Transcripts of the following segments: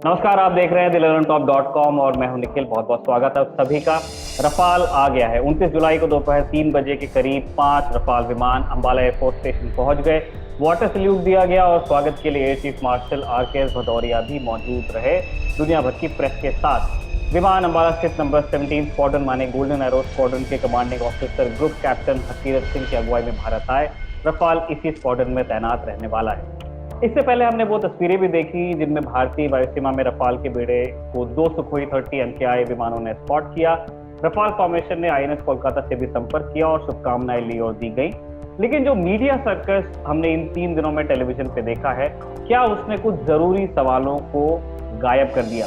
नमस्कार, आप देख रहे हैं दिल11top.com और मैं हूं निखिल। बहुत बहुत स्वागत है आप सभी का। रफाल आ गया है। 29 जुलाई को दोपहर 3 बजे के करीब 5 रफाल विमान अंबाला एयरफोर्स स्टेशन पहुंच गए। वाटर सल्यूट दिया गया और स्वागत के लिए एयर चीफ मार्शल आर.के.एस. भदौरिया भी मौजूद रहे दुनिया भर की प्रेस के साथ। विमान अंबाला स्थित नंबर 17 स्क्वाड्रन माने गोल्डन एरो स्क्वाड्रन के commanding officer group captain Hakirat Singh की अगुवाई में भारत आए। रफाल इसी स्क्वाड्रन में तैनात रहने वाला है। इससे पहले हमने वो तस्वीरें भी देखी जिनमें भारतीय वायुसेना में रफाल के बेड़े को 2 सुखोई 30 MKI विमानों ने स्पॉट किया। रफाल फॉर्मेशन ने INS कोलकाता से भी संपर्क किया और शुभकामनाएं ली और दी गई। लेकिन जो मीडिया सर्कस हमने इन 3 दिनों में टेलीविजन पे देखा है, क्या उसने कुछ जरूरी सवालों को गायब कर दिया?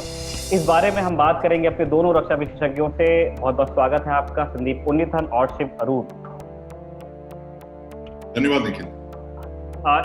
इस बारे में हम बात करेंगे अपने दोनों रक्षा विशेषज्ञों से। बहुत बहुत स्वागत है आपका, संदीप पुनिथन और शिव अरूर। धन्यवाद निखिल।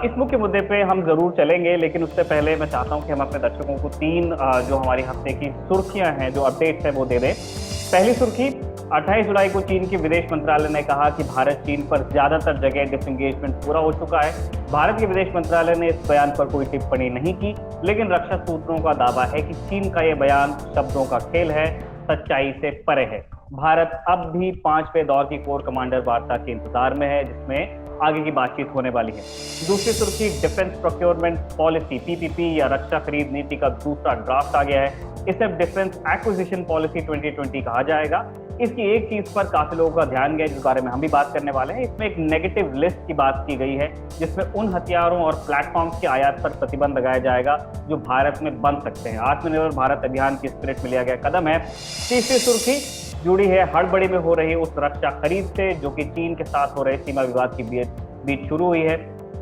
इस मुख्य मुद्दे पे हम जरूर चलेंगे, लेकिन उससे पहले मैं चाहता हूं कि हम अपने दर्शकों को 3 जो हमारी हफ्ते की सुर्खियां हैं, जो अपडेट्स है वो दे दें। पहली सुर्खी, 28 जुलाई को चीन के विदेश मंत्रालय ने कहा कि भारत चीन पर ज्यादातर जगह डिसएंगेजमेंट पूरा हो चुका है। भारत के विदेश मंत्रालय ने इस बयान पर कोई टिप्पणी नहीं की, लेकिन रक्षा सूत्रों का दावा है कि चीन का यह बयान शब्दों का खेल है, सच्चाई से परे है। भारत अब भी 5वें दौर की कोर कमांडर वार्ता के इंतजार में है, जिसमें आगे की बातचीत होने वाली है। दूसरी सुर्खी, डिफेंस प्रोक्योरमेंट पॉलिसी PPP या रक्षा खरीद नीति का दूसरा ड्राफ्ट आ गया है। इसे डिफेंस एक्विजिशन पॉलिसी 2020 कहा जाएगा। इसकी एक चीज पर काफी लोगों का ध्यान गया, जिस बारे में हम भी बात करने वाले हैं। इसमें एक नेगेटिव लिस्ट की बात की गई है, जिसमें उन हथियारों और प्लेटफॉर्म्स के आयात पर प्रतिबंध लगाया जाएगा जो भारत में बन सकते हैं। आत्मनिर्भर भारत अभियान की स्पिरिट में लिया गया कदम है। तीसरी सुर्खी जुड़ी है हड़बड़ी में हो रही उस रक्षा खरीद से जो कि चीन के साथ हो रहे सीमा विवाद के बीच शुरू हुई है।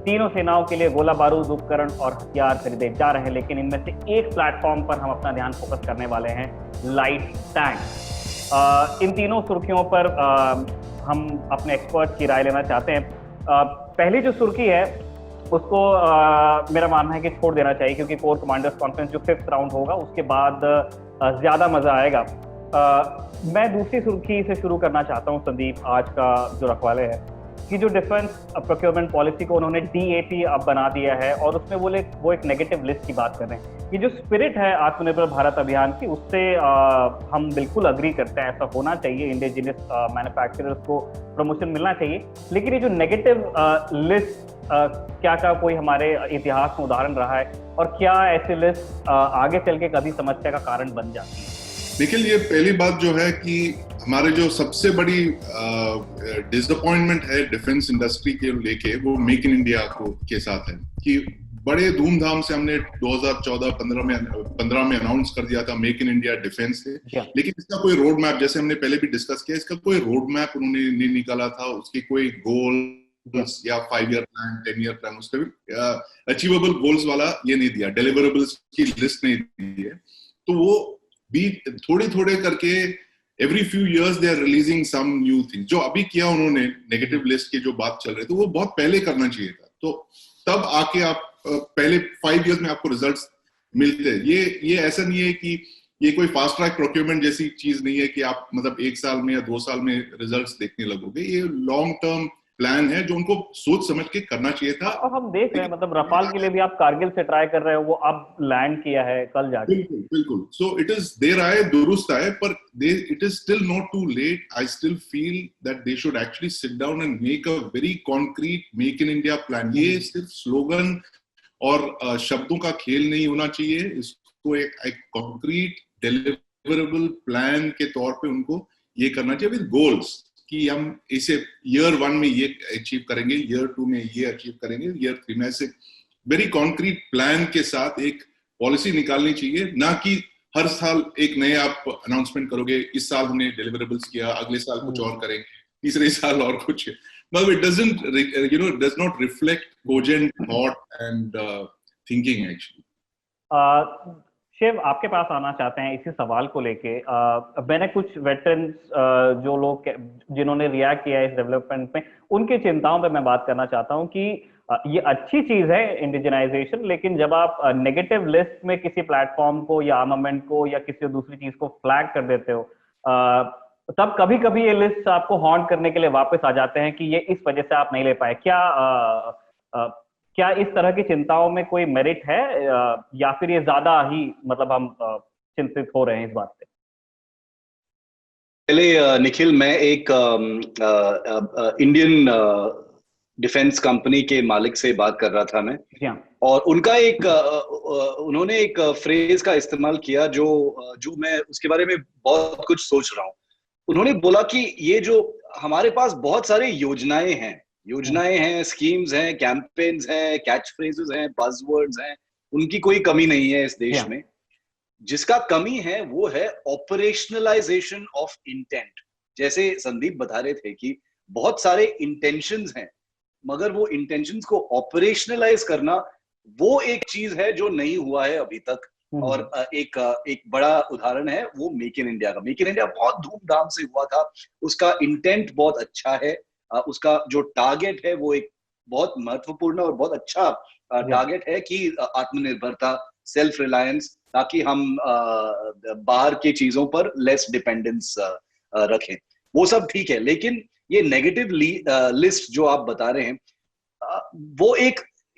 तीनों सेनाओं के लिए गोला बारूद, उपकरण और हथियार खरीदे जा रहे हैं, लेकिन इनमें से एक प्लेटफॉर्म पर हम अपना ध्यान फोकस करने वाले हैं, लाइट टैंक। इन तीनों सुर्खियों पर हम अपने एक्सपर्ट की राय लेना चाहते हैं। पहली जो सुर्खी है उसको मेरा मानना है कि छोड़ देना चाहिए, क्योंकि कोर कमांडर्स कॉन्फ्रेंस जो 5th राउंड होगा उसके बाद ज्यादा मजा आएगा। मैं दूसरी सुर्खी से शुरू करना चाहता हूं संदीप। आज का जो रखवाले है कि जो डिफेंस प्रोक्योरमेंट पॉलिसी को उन्होंने DAP अब बना दिया है और उसमें वो एक नेगेटिव लिस्ट की बात कर रहे हैं। ये जो स्पिरिट है आत्मनिर्भर भारत अभियान की, उससे हम बिल्कुल अग्री करते हैं। ऐसा होना चाहिए, इंडिजिनियस मैन्युफैक्चरर्स को प्रमोशन मिलना चाहिए। लेकिन ये जो नेगेटिव लिस्ट क्या कोई हमारे इतिहास में उदाहरण रहा है, और क्या ऐसे लिस्ट आगे चल के कभी समस्या का कारण बन जाती है? निखिल, ये पहली बात जो है कि हमारे जो सबसे बड़ी डिसअपॉइंटमेंट है डिफेंस इंडस्ट्री के लेके, वो मेक इन इंडिया के साथ है कि बड़े धूमधाम से हमने 2014-15 में अनाउंस कर दिया था मेक इन इंडिया डिफेंस से, लेकिन इसका कोई रोड मैप, जैसे हमने पहले भी डिस्कस किया, इसका कोई रोड मैप उन्होंने नहीं निकाला था। उसकी कोई गोल या 5 ईयर प्लान, 10 ईयर प्लान, उसका भी अचीवेबल गोल्स वाला ये नहीं दिया, डिलीवरेबल्स की लिस्ट नहीं दी है। तो वो भी थोड़े करके every few years they are releasing some new thing. जो अभी किया उन्होंने नेगेटिव लिस्ट की जो बात चल रही थी, वो बहुत पहले करना चाहिए था। तो तब आके आप पहले 5 इयर्स में आपको रिजल्ट्स मिलते हैं। ये ऐसा नहीं है कि ये कोई फास्ट ट्रैक प्रोक्योरमेंट जैसी चीज नहीं है कि आप मतलब 1 साल में या 2 साल में रिजल्ट्स देखने लगोगे। ये लॉन्ग टर्म प्लान है जो उनको सोच समझ के करना चाहिए था। और हम देख रहे हैं, मतलब रफाल के लिए भी आप कारगिल से ट्राई कर रहे हो, वो अब लैंड किया है कल जाके। बिल्कुल। सो इट इज देर आए दुरुस्त आए, पर it is still not too late. I still feel that they should actually sit down and make a very concrete make in India plan. ये सिर्फ स्लोगन और शब्दों का खेल नहीं होना चाहिए। इसको एक कॉन्क्रीट डिलीवरेबल प्लान के तौर पे उनको ये करना चाहिए विद गोल्स कि हम इसे ईयर 1 में ये अचीव करेंगे, ईयर 2 में ये अचीव करेंगे, ईयर 3 में। ऐसे वेरी कॉन्क्रीट प्लान के साथ एक पॉलिसी निकालनी चाहिए, ना कि हर साल एक नए आप अनाउंसमेंट करोगे, इस साल हमने डिलीवरेबल्स किया, अगले साल कुछ और करेंगे, तीसरे साल और कुछ। मतलब it doesn't, it does not reflect cogent thought and thinking actually. Shiv, आपके पास आना चाहते हैं इसी सवाल को लेके। मैंने कुछ वेटरन्स जो लोग जिन्होंने रिएक्ट किया है इस डेवलपमेंट में, उनकी चिंताओं पे मैं बात करना चाहता हूं कि ये अच्छी चीज है इंडिजिनाइजेशन, लेकिन जब आप नेगेटिव लिस्ट में किसी प्लेटफॉर्म को या आर्मामेंट को या किसी दूसरी चीज को फ्लैग कर देते हो, तब कभी कभी ये लिस्ट आपको हॉन्ट करने के लिए वापस आ जाते हैं कि ये इस वजह से आप नहीं ले पाए। क्या क्या इस तरह की चिंताओं में कोई मेरिट है, या फिर ये ज्यादा ही मतलब हम चिंतित हो रहे हैं इस बात से? पहले निखिल, मैं एक इंडियन डिफेंस कंपनी के मालिक से बात कर रहा था मैं। जी हाँ। और उनका उन्होंने एक फ्रेज का इस्तेमाल किया जो मैं उसके बारे में बहुत कुछ सोच रहा हूँ। उन्होंने बोला कि ये जो हमारे पास बहुत सारे योजनाएं हैं, स्कीम्स हैं, कैंपेन्स हैं, कैच फ्रेजेस हैं, बज़वर्ड्स हैं, उनकी कोई कमी नहीं है इस देश में। जिसका कमी है वो है ऑपरेशनलाइजेशन ऑफ इंटेंट। जैसे संदीप बता रहे थे कि बहुत सारे इंटेंशंस हैं, मगर वो इंटेंशंस को ऑपरेशनलाइज करना वो एक चीज है जो नहीं हुआ है अभी तक। और एक बड़ा उदाहरण है वो मेक इन इंडिया का। मेक इन इंडिया बहुत धूमधाम से हुआ था, उसका इंटेंट बहुत अच्छा है, उसका जो टारगेट है वो एक बहुत महत्वपूर्ण और बहुत अच्छा टारगेट है कि आत्मनिर्भरता, सेल्फ रिलायंस, ताकि हम बाहर की चीजों पर लेस डिपेंडेंस रखें। वो सब ठीक है, लेकिन ये नेगेटिव लिस्ट जो आप बता रहे हैं,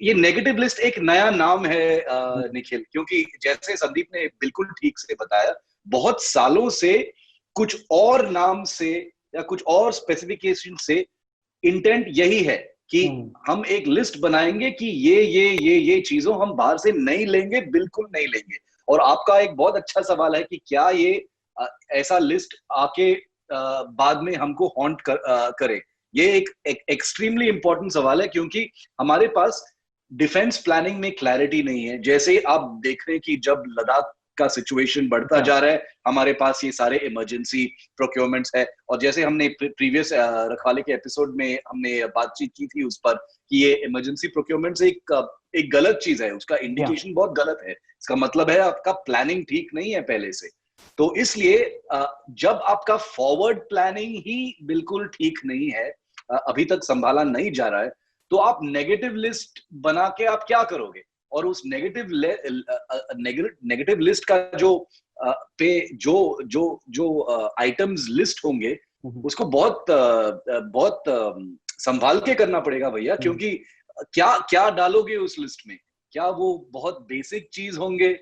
ये नेगेटिव लिस्ट एक नया नाम है निखिल, क्योंकि जैसे संदीप ने बिल्कुल ठीक से बताया, बहुत सालों से कुछ और नाम से या कुछ और स्पेसिफिकेशन से इंटेंट यही है कि हम एक लिस्ट बनाएंगे कि ये चीजों हम बाहर से नहीं लेंगे, बिल्कुल नहीं लेंगे। और आपका एक बहुत अच्छा सवाल है कि क्या ये ऐसा लिस्ट आके बाद में हमको हॉन्ट करे। ये एक एक्सट्रीमली इंपॉर्टेंट सवाल है, क्योंकि हमारे पास डिफेंस प्लानिंग में क्लैरिटी नहीं है। जैसे आप देख रहे हैं कि जब लद्दाख का सिचुएशन बढ़ता जा रहा है, हमारे पास ये सारे इमरजेंसी प्रोक्योरमेंट्स है। और जैसे हमने प्रीवियस रखवाले के एपिसोड में हमने बातचीत की थी उस पर कि ये इमरजेंसी प्रोक्योरमेंट्स एक गलत चीज है, उसका इंडिकेशन बहुत गलत है। इसका मतलब है आपका प्लानिंग ठीक नहीं है पहले से। तो इसलिए जब आपका फॉरवर्ड प्लानिंग ही बिल्कुल ठीक नहीं है, अभी तक संभाला नहीं जा रहा है, तो आप नेगेटिव लिस्ट बना के आप क्या करोगे? और उस नेगेटिव लिस्ट का जो आइटम्स लिस्ट होंगे, उसको बहुत संभाल के करना पड़ेगा भैया, क्योंकि क्या डालोगे उस लिस्ट में? क्या वो बहुत बेसिक चीज होंगे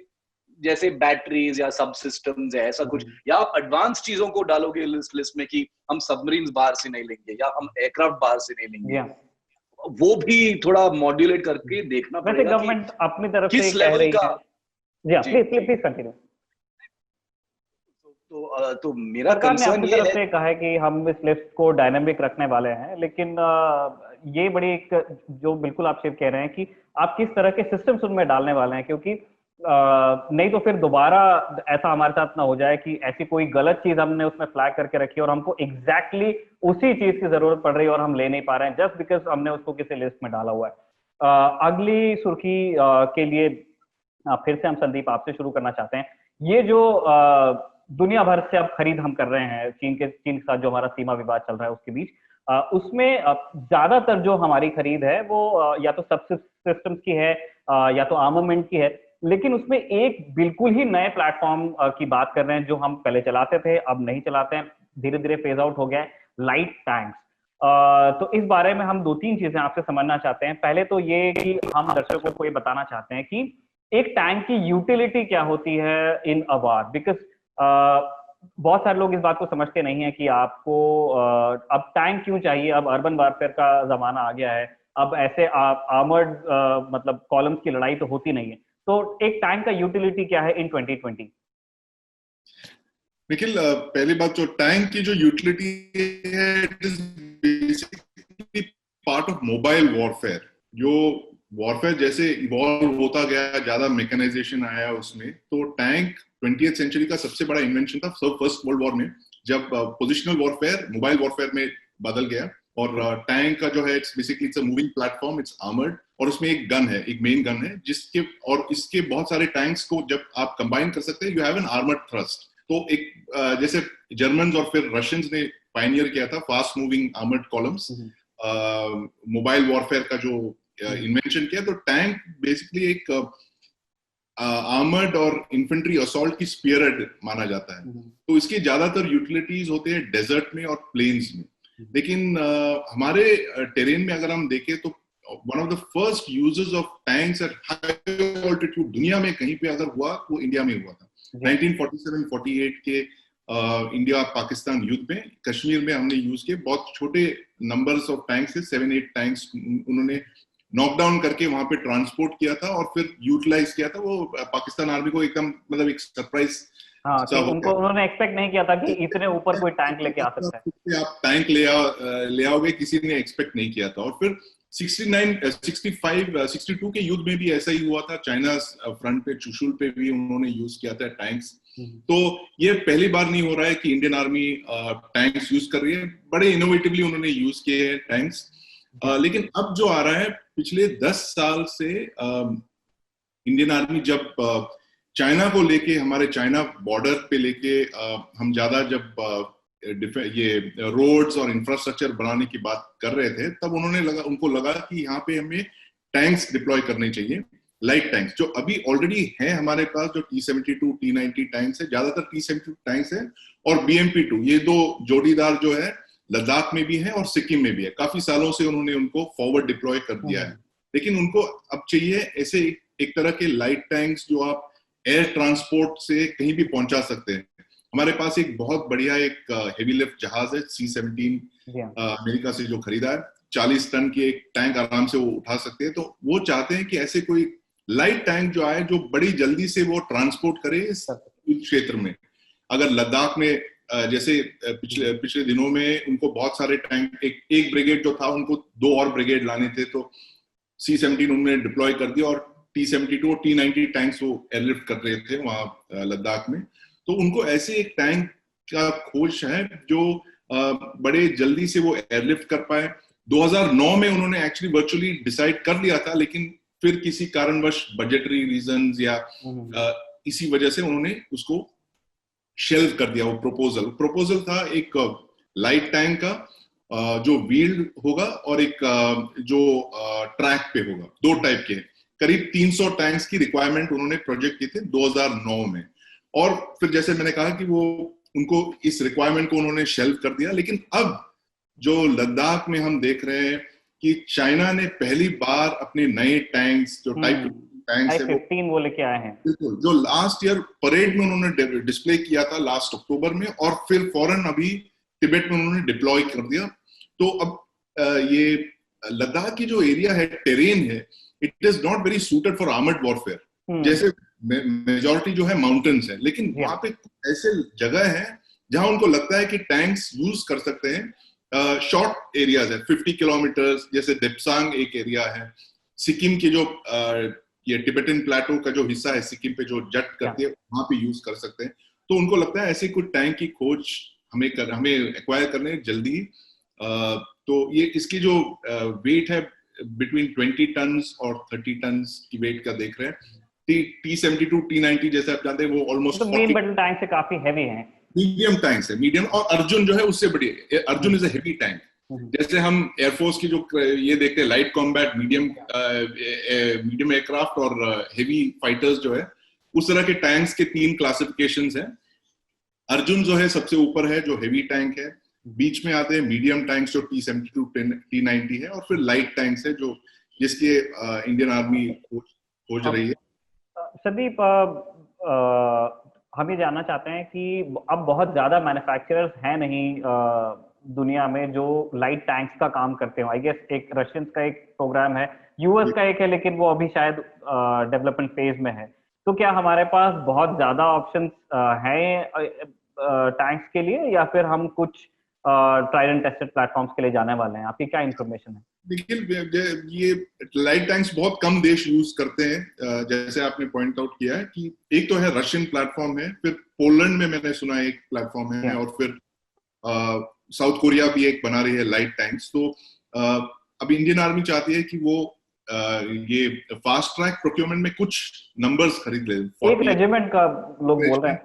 जैसे बैटरीज या सब सिस्टम्स या ऐसा कुछ, या आप एडवांस चीजों को डालोगे लिस्ट में कि हम सबमरीन्स बाहर से नहीं लेंगे या हम एयरक्राफ्ट बाहर से नहीं लेंगे? वो भी थोड़ा मॉड्यूलेट करके देखना पड़ेगा। गवर्नमेंट अपनी तरफ से किस कह लेवल रही का है। Please continue. तो मेरा कंसर्न ये तरफ से कहा है कि हम इस लिस्ट को डायनामिक रखने वाले हैं, लेकिन ये बड़ी एक जो बिल्कुल आप सिर्फ कह रहे हैं कि आप किस तरह के सिस्टम्स उनमें डालने वाले हैं, क्योंकि नहीं तो फिर दोबारा ऐसा हमारे साथ ना हो जाए कि ऐसी कोई गलत चीज हमने उसमें फ्लैग करके रखी और हमको एग्जैक्टली उसी चीज की जरूरत पड़ रही है और हम ले नहीं पा रहे हैं जस्ट बिकॉज हमने उसको किसी लिस्ट में डाला हुआ है। अगली सुर्खी के लिए फिर से हम संदीप आपसे शुरू करना चाहते हैं। ये जो दुनिया भर से अब खरीद हम कर रहे हैं चीन के साथ जो हमारा सीमा विवाद चल रहा है उसके बीच, उसमें ज्यादातर जो हमारी खरीद है वो या तो सब सिस्टम्स की है या तो आर्मामेंट की है, लेकिन उसमें एक बिल्कुल ही नए प्लेटफॉर्म की बात कर रहे हैं जो हम पहले चलाते थे, अब नहीं चलाते हैं, धीरे धीरे फेज आउट हो गया है, लाइट टैंक्स। तो इस बारे में हम 2-3 चीजें आपसे समझना चाहते हैं। पहले तो ये कि हम दर्शकों को ये बताना चाहते हैं कि एक टैंक की यूटिलिटी क्या होती है इन अ वार, बिकॉज बहुत सारे लोग इस बात को समझते नहीं है कि आपको अब टैंक क्यों चाहिए। अब अर्बन वारफेयर का जमाना आ गया है, अब ऐसे आर्मर्ड मतलब कॉलम्स की लड़ाई तो होती नहीं है। तो एक टैंक का यूटिलिटी क्या है इन 2020? निखिल, पहली बात जो टैंक की जो यूटिलिटी है, it is basically part of mobile warfare. जो वॉरफेयर जैसे इवॉल्व होता गया, ज्यादा मैकेनाइजेशन आया उसमें, तो टैंक 20th सेंचुरी का सबसे बड़ा इन्वेंशन था फर्स्ट वर्ल्ड वॉर में, जब पोजिशनल वॉरफेयर मोबाइल वॉरफेयर में बदल गया। और टैंक का जो है it's basically it's a moving platform, it's armoured, और उसमें एक गन है, एक मेन गन है जिसके, और इसके बहुत सारे टैंक्स को जब आप कंबाइन कर सकते हैं, you have an armoured thrust. तो एक जैसे जर्मन्स और फिर रशियंस ने पायनियर किया था fast moving armoured columns, mobile warfare का जो इन्वेंशन किया। तो टैंक बेसिकली एक आर्मर्ड और इन्फेंट्री असॉल्ट की स्पीयरहेड माना जाता है। तो इसकी ज्यादातर यूटिलिटीज होते हैं डेजर्ट में और प्लेन्स में। लेकिन हमारे टेरेन में अगर हम देखें तो one of the first users of tanks at high altitude दुनिया में कहीं पे अगर हुआ वो इंडिया में हुआ था। 1947-48 के इंडिया पाकिस्तान युद्ध में कश्मीर में हमने यूज किए, बहुत छोटे नंबर्स ऑफ टैंक्स थे, 7-8 टैंक्स उन्होंने नॉकडाउन करके वहां पे ट्रांसपोर्ट किया था और फिर यूटिलाइज किया था। वो पाकिस्तान आर्मी को एकदम मतलब एक सरप्राइज, हाँ, कि उन्होंने एक्सपेक्ट नहीं किया था कि इतने ऊपर कोई टैंक लेके आ सकता है। आप टैंक ले आओगे, किसी ने एक्सपेक्ट नहीं किया था। और फिर 62 के युद्ध में भी ऐसा ही हुआ था, चाइना फ्रंट पे चुशुल पे भी उन्होंने यूज किया था टैंक्स। तो ये पहली बार नहीं हो रहा है कि इंडियन आर्मी टैंक्स यूज कर रही है, बड़े इनोवेटिवली उन्होंने यूज किए हैं टैंक्स। लेकिन अब जो आ रहा है, पिछले 10 साल से इंडियन आर्मी जब चाइना को लेके, हमारे चाइना बॉर्डर पे लेके हम ज्यादा जब ये रोड्स और इंफ्रास्ट्रक्चर बनाने की बात कर रहे थे, तब उनको लगा कि यहाँ पे हमें टैंक्स डिप्लॉय करने चाहिए, लाइट टैंक्स, जो अभी ऑलरेडी है हमारे पास, जो T-72, T-90 टैंक्स है, ज्यादातर T-72 टैंक्स है, और BMP-2, ये दो जोड़ीदार जो है लद्दाख में भी है और सिक्किम में भी है। काफी सालों से उन्होंने उनको फॉरवर्ड डिप्लॉय कर दिया है, लेकिन उनको अब चाहिए ऐसे एक तरह के लाइट टैंक्स जो आप एयर ट्रांसपोर्ट से कहीं भी पहुंचा सकते हैं। हमारे पास एक बहुत बढ़िया एक हेवी लिफ्ट जहाज है C-17, अमेरिका से जो खरीदा है, 40 टन की एक टैंक आराम से वो उठा सकते हैं। तो वो चाहते हैं कि ऐसे कोई लाइट टैंक जो आए, जो बड़ी जल्दी से वो ट्रांसपोर्ट करे इस क्षेत्र में। अगर लद्दाख में जैसे पिछले दिनों में उनको बहुत सारे टैंक, एक ब्रिगेड जो था उनको 2 और ब्रिगेड लाने थे, तो C-17 उन्होंने डिप्लॉय कर दिया और T-72 और T-90 टैंक्स वो एयरलिफ्ट कर रहे थे वहां लद्दाख में। तो उनको ऐसे एक टैंक का खोज है जो बड़े जल्दी से वो एयरलिफ्ट कर पाए। 2009 में उन्होंने एक्चुअली वर्चुअली डिसाइड कर लिया था, लेकिन फिर किसी कारणवश बजटरी रीजंस या इसी वजह से उन्होंने उसको शेल्व कर दिया। वो प्रपोजल था एक लाइट टैंक का जो व्हील्ड होगा और एक जो ट्रैक पे होगा, 2 टाइप के। करीब 300 टैंक्स की रिक्वायरमेंट उन्होंने प्रोजेक्ट की थी 2009 में, और फिर जैसे मैंने कहा कि वो उनको इस रिक्वायरमेंट को उन्होंने शेल्व कर दिया। लेकिन अब जो लद्दाख में हम देख रहे हैं कि चाइना ने पहली बार अपने नए टैंक्स, जो टाइप टैंक्स है वो लेके आए हैं, बिल्कुल, जो लास्ट ईयर परेड में उन्होंने डिस्प्ले किया था लास्ट अक्टूबर में, और फिर फौरन अभी तिब्बत में उन्होंने डिप्लॉय कर दिया। तो अब ये लद्दाख की जो एरिया है, टेरेन है, it is not very suited for armoured warfare. जैसे मेजॉरिटी जो है माउंटेन्स है, लेकिन वहां पे ऐसे जगह है जहां उनको लगता है कि टैंक्स यूज कर सकते हैं। शॉर्ट एरियाज है, 50 किलोमीटर, जैसे देप्सांग एक एरिया है, सिक्किम की जो ये टिबेटन प्लेटो का जो हिस्सा है सिक्किम पे जो जट करती है, वहां पे यूज कर सकते हैं। तो उनको लगता है ऐसे कुछ टैंक की खोज हमें एक्वायर करने जल्दी। तो ये इसकी जो वेट है बिटवीन 20 टन और 30 टन की वेट का देख रहे हैं। T-72, T-90 जैसे आप जानते हैं वो ऑलमोस्ट मेन बटन टैंक से काफी हैवी है, मीडियम टैंक्स है, मीडियम। और अर्जुन जो है उससे बड़ी, Arjun is a heavy tank. जैसे हम एयरफोर्स की जो ये देखते हैं लाइट कॉम्बैट, मीडियम एयरक्राफ्ट और हेवी फाइटर्स जो है, उस तरह के टैंक्स के 3 क्लासिफिकेशंस हैं। अर्जुन जो है सबसे ऊपर है, जो हेवी टैंक है। बीच में आते हैं मीडियम टैंक्स जो T-72, T-90 है, और फिर लाइट टैंक्स है जो जिसके इंडियन आर्मी खोज रही है। संदीप, हम ये जानना चाहते हैं कि अब बहुत ज्यादा मैन्युफैक्चरर्स हैं नहीं दुनिया में जो लाइट टैंक्स का काम करते हो। आई गेस एक रशियंस का एक प्रोग्राम है, यूएस का एक है, लेकिन वो अभी शायद डेवलपमेंट फेज में है। तो क्या हमारे पास बहुत ज्यादा ऑप्शंस हैं टैंक्स के लिए, या फिर हम कुछ ट्राइड एंड टेस्टेड प्लेटफॉर्म्स के लिए जाने वाले हैं? आपकी क्या इन्फॉर्मेशन है? देखिए, ये लाइट टैंक्स बहुत कम देश यूज करते हैं, जैसे आपने पॉइंट आउट किया है कि एक तो है रशियन प्लेटफॉर्म है, फिर पोलैंड में मैंने सुना है एक प्लेटफॉर्म है, और फिर साउथ कोरिया भी एक बना रही है लाइट टैंक्स। तो अब इंडियन आर्मी चाहती है कि वो ये फास्ट ट्रैक प्रोक्योरमेंट में कुछ नंबर्स खरीद ले, एक रेजिमेंट का लोग बोल रहे हैं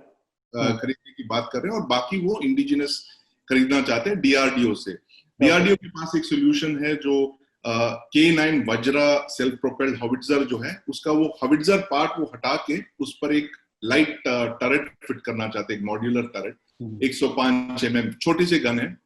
खरीदने की बात कर रहे हैं, और बाकी वो इंडिजिनस खरीदना चाहते हैं DRDO से। DRDO के पास एक सोल्यूशन है जो K9 Vajra self propelled howitzer जो है, उसका वो हॉविट्जर पार्ट वो हटा के उस पर एक लाइट टरेट फिट करना चाहते हैं, एक मॉड्यूलर टरेट। 105 mm छोटी सी गन है,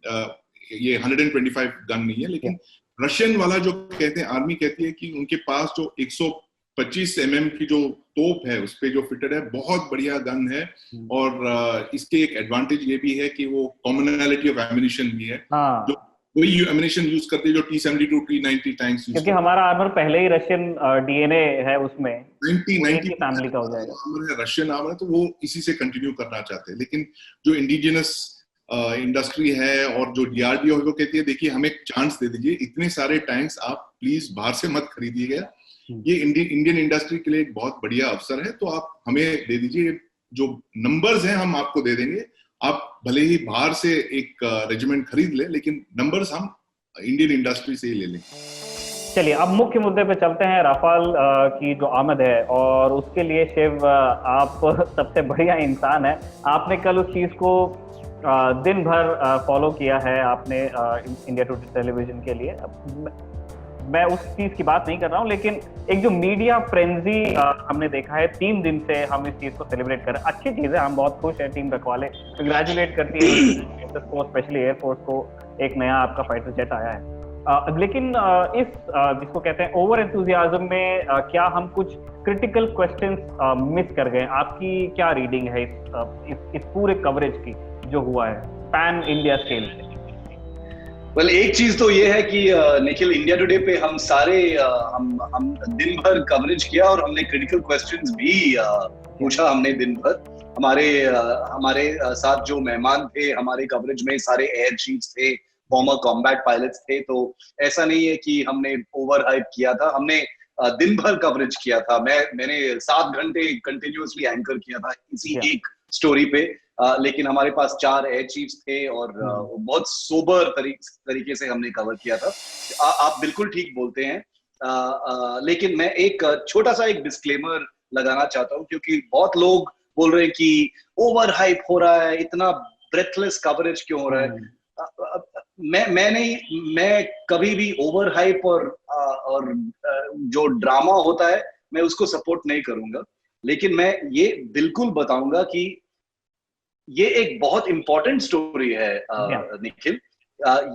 ये 125 गन नहीं है, लेकिन रशियन वाला जो कहते हैं, आर्मी कहती है कि उनके पास जो 125 mm की जो तोप है उस पे जो फिटेड है, बहुत बढ़िया गन है। और इसके एक एडवांटेज ये भी है कि वो कॉमनैलिटी ऑफ एमिनिशन भी है। जो वही एमिनिशन यूज करते हैं जो T-72 T-90 टैंक्स यूज क्योंकि हमारा आर्मर पहले ही रशियन डीएनए है उसमें, 90 फैमिली का हो जाएगा। आर्मर है, रशियन आर्मर है, तो वो इसी से कंटिन्यू करना चाहते हैं। लेकिन जो इंडिजिनस इंडस्ट्री है और जो DRDO वो कहती है देखिए हमें चांस दे दीजिए, इतने सारे टैंक्स आप प्लीज बाहर से मत खरीदिएगा, ये इंडियन इंडस्ट्री के लिए एक बहुत बढ़िया अवसर है, तो आप हमें दे दीजिए, जो नंबर्स हैं हम आपको दे देंगे, आप भले ही बाहर से एक रेजिमेंट खरीद ले लेकिन नंबर्स हम इंडियन इंडस्ट्री से ही ले लें। चलिए अब मुख्य मुद्दे पे चलते हैं, राफाल की जो आमद है, और उसके लिए शिव आप सबसे बढ़िया इंसान है, आपने कल उस चीज को दिन भर फॉलो किया है आपने इंडिया टुडे टेलीविजन के लिए। मैं उस चीज की बात नहीं कर रहा हूं, लेकिन एक जो मीडिया फ्रेंजी हमने देखा है, 3 दिन से हम इस चीज को सेलिब्रेट कर रहे हैं। अच्छी चीज है, हम बहुत खुश हैं, टीम रखवाले कंग्रेचुलेट करती है को, स्पेशली एयरफोर्स को, एक नया आपका फाइटर जेट आया है। लेकिन इस जिसको कहते हैं ओवर एंथुजियाज्म में क्या हम कुछ क्रिटिकल क्वेश्चंस मिस कर गए? आपकी क्या रीडिंग है इस पूरे कवरेज की जो हुआ है पैन इंडिया स्केल पे? वेल, एक चीज तो ये है कि निखिल, इंडिया टुडे पे हम सारे हम दिन भर कवरेज किया और हमने क्रिटिकल क्वेश्चंस भी पूछा हमने दिन भर। हमारे साथ जो मेहमान थे हमारे कवरेज में, सारे एयर चीफ्स थे, फॉर्मर कॉम्बैट पायलट्स थे, तो ऐसा नहीं है कि हमने ओवर हाइप किया था, हमने दिन भर कवरेज किया था। मैंने 7 घंटे कंटिन्यूअसली एंकर किया था इसी एक स्टोरी पे, लेकिन हमारे पास 4 एयर चीफ्स थे और बहुत सोबर तरीके से हमने कवर किया था। आप बिल्कुल ठीक बोलते हैं, लेकिन मैं एक छोटा सा एक डिस्क्लेमर लगाना चाहता हूँ, क्योंकि बहुत लोग बोल रहे हैं कि ओवर हाइप हो रहा है, इतना ब्रेथलेस कवरेज क्यों हो रहा है। मैं कभी भी ओवर हाइप और जो ड्रामा होता है मैं उसको सपोर्ट नहीं करूंगा, लेकिन मैं ये बिल्कुल बताऊंगा कि ये एक बहुत इंपॉर्टेंट स्टोरी है निखिल।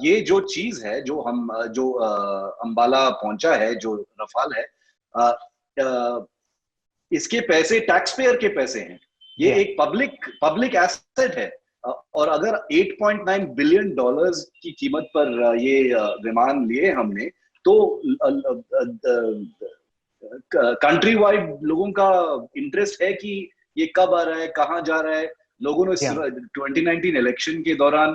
ये जो चीज है जो अंबाला पहुंचा है, जो रफाल है, इसके पैसे टैक्स पेयर के पैसे हैं, ये एक पब्लिक एसेट है। और अगर 8.9 बिलियन डॉलर्स की कीमत पर ये विमान लिए हमने, तो कंट्री वाइड लोगों का इंटरेस्ट है कि ये कब आ रहा है, कहाँ जा रहा है। लोगों ने 2019 इलेक्शन के दौरान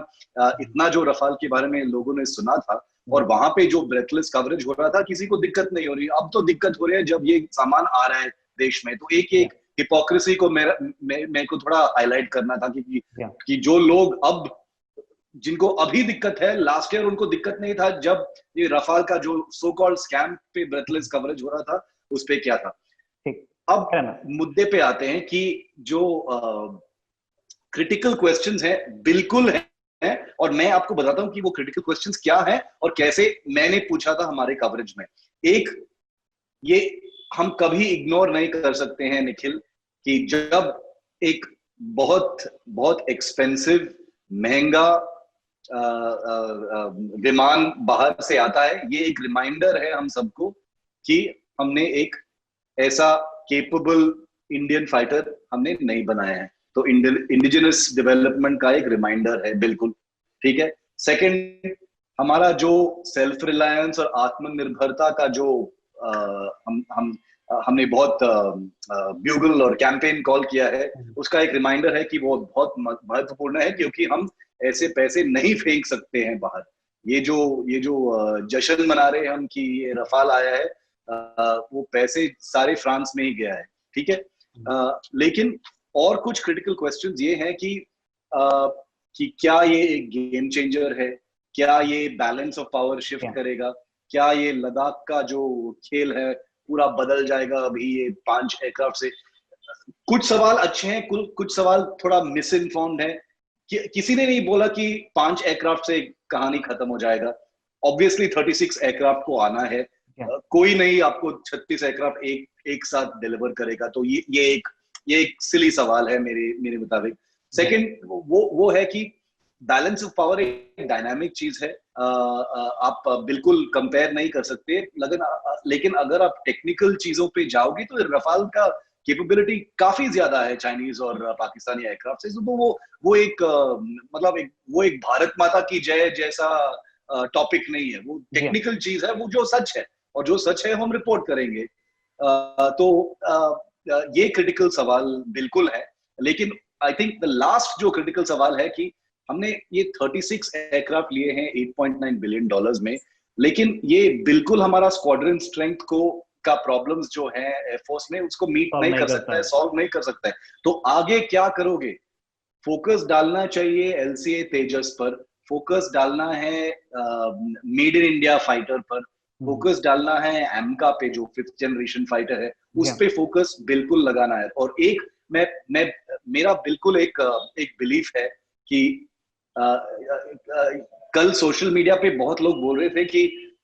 इतना जो रफाल के बारे में लोगों ने सुना था, और वहां पे जो ब्रेथलेस कवरेज हो रहा था, किसी को दिक्कत नहीं हो रही। अब तो दिक्कत हो रही है जब ये सामान आ रहा है देश में। तो एक हिपोक्रेसी को मेरे को थोड़ा हाईलाइट करना था कि जो लोग अब, जिनको अभी दिक्कत है, लास्ट ईयर उनको दिक्कत नहीं था जब ये रफाल का जो सो कॉल्ड स्कैम पे ब्रेथलेस कवरेज हो रहा था, उस पे क्या था। अब मुद्दे पे आते हैं कि जो क्रिटिकल क्वेश्चंस हैं, बिल्कुल हैं, और मैं आपको बताता हूं कि वो क्रिटिकल क्वेश्चंस क्या हैं और कैसे मैंने पूछा था हमारे कवरेज में। एक, ये हम कभी इग्नोर नहीं कर सकते हैं निखिल, कि जब एक बहुत बहुत एक्सपेंसिव, महंगा विमान बाहर से आता है, ये एक रिमाइंडर है हम सबको कि हमने एक ऐसा केपेबल इंडियन फाइटर हमने नहीं बनाया है। तो इंडिजिनस डेवलपमेंट का एक रिमाइंडर है, बिल्कुल ठीक है। सेकंड, हमारा जो सेल्फ रिलायंस और आत्मनिर्भरता का जो हमने बहुत ब्यूगल और कैंपेन कॉल किया है, उसका एक रिमाइंडर है कि वो बहुत महत्वपूर्ण है, क्योंकि हम ऐसे पैसे नहीं फेंक सकते हैं बाहर। ये जो जश्न मना रहे हैं हम कि ये रफाल आया है, वो पैसे सारे फ्रांस में ही गया है, ठीक है। लेकिन और कुछ क्रिटिकल क्वेश्चंस ये हैं कि क्या ये एक गेम चेंजर है, क्या ये बैलेंस ऑफ पावर शिफ्ट करेगा, क्या ये लद्दाख का जो खेल है पूरा बदल जाएगा अभी ये 5 एयरक्राफ्ट से। कुछ सवाल अच्छे हैं, कुछ सवाल थोड़ा मिस इन्फॉर्म्ड है। किसी ने नहीं बोला कि 5 एयरक्राफ्ट से कहानी खत्म हो जाएगा। ऑब्वियसली 36 एयरक्राफ्ट को आना है, कोई नहीं आपको 36 एयरक्राफ्ट एक साथ डिलीवर करेगा। तो ये एक सिली सवाल है मेरे मुताबिक। सेकंड वो है कि बैलेंस ऑफ पावर एक डायनामिक चीज है, आप बिल्कुल कंपेयर नहीं कर सकते, लेकिन अगर आप टेक्निकल चीजों पे जाओगे तो रफाल का कैपेबिलिटी काफी ज्यादा है चाइनीज और पाकिस्तानी एयरक्राफ्ट से। तो वो एक मतलब वो एक भारत माता की जय जैसा टॉपिक नहीं है, वो टेक्निकल चीज है, वो जो सच है, और जो सच है हम रिपोर्ट करेंगे। ये क्रिटिकल सवाल बिल्कुल है, लेकिन आई थिंक द लास्ट जो क्रिटिकल सवाल है कि हमने ये 36 एयरक्राफ्ट लिए हैं $8.9 बिलियन में, लेकिन ये बिल्कुल हमारा स्क्वाड्रन स्ट्रेंथ का प्रॉब्लम्स जो है एयरफोर्स में उसको मीट नहीं कर सकता है, सॉल्व नहीं कर सकता है। तो आगे क्या करोगे? फोकस डालना चाहिए एलसीए तेजस पर, फोकस डालना है मेड इन इंडिया फाइटर पर, फोकस डालना है एमका पे जो 5th जनरेशन फाइटर है, उस पे फोकस बिल्कुल लगाना है। और एक मेरा बिल्कुल एक बिलीफ है कि कल सोशल मीडिया पे बहुत लोग बोल रहे थे कि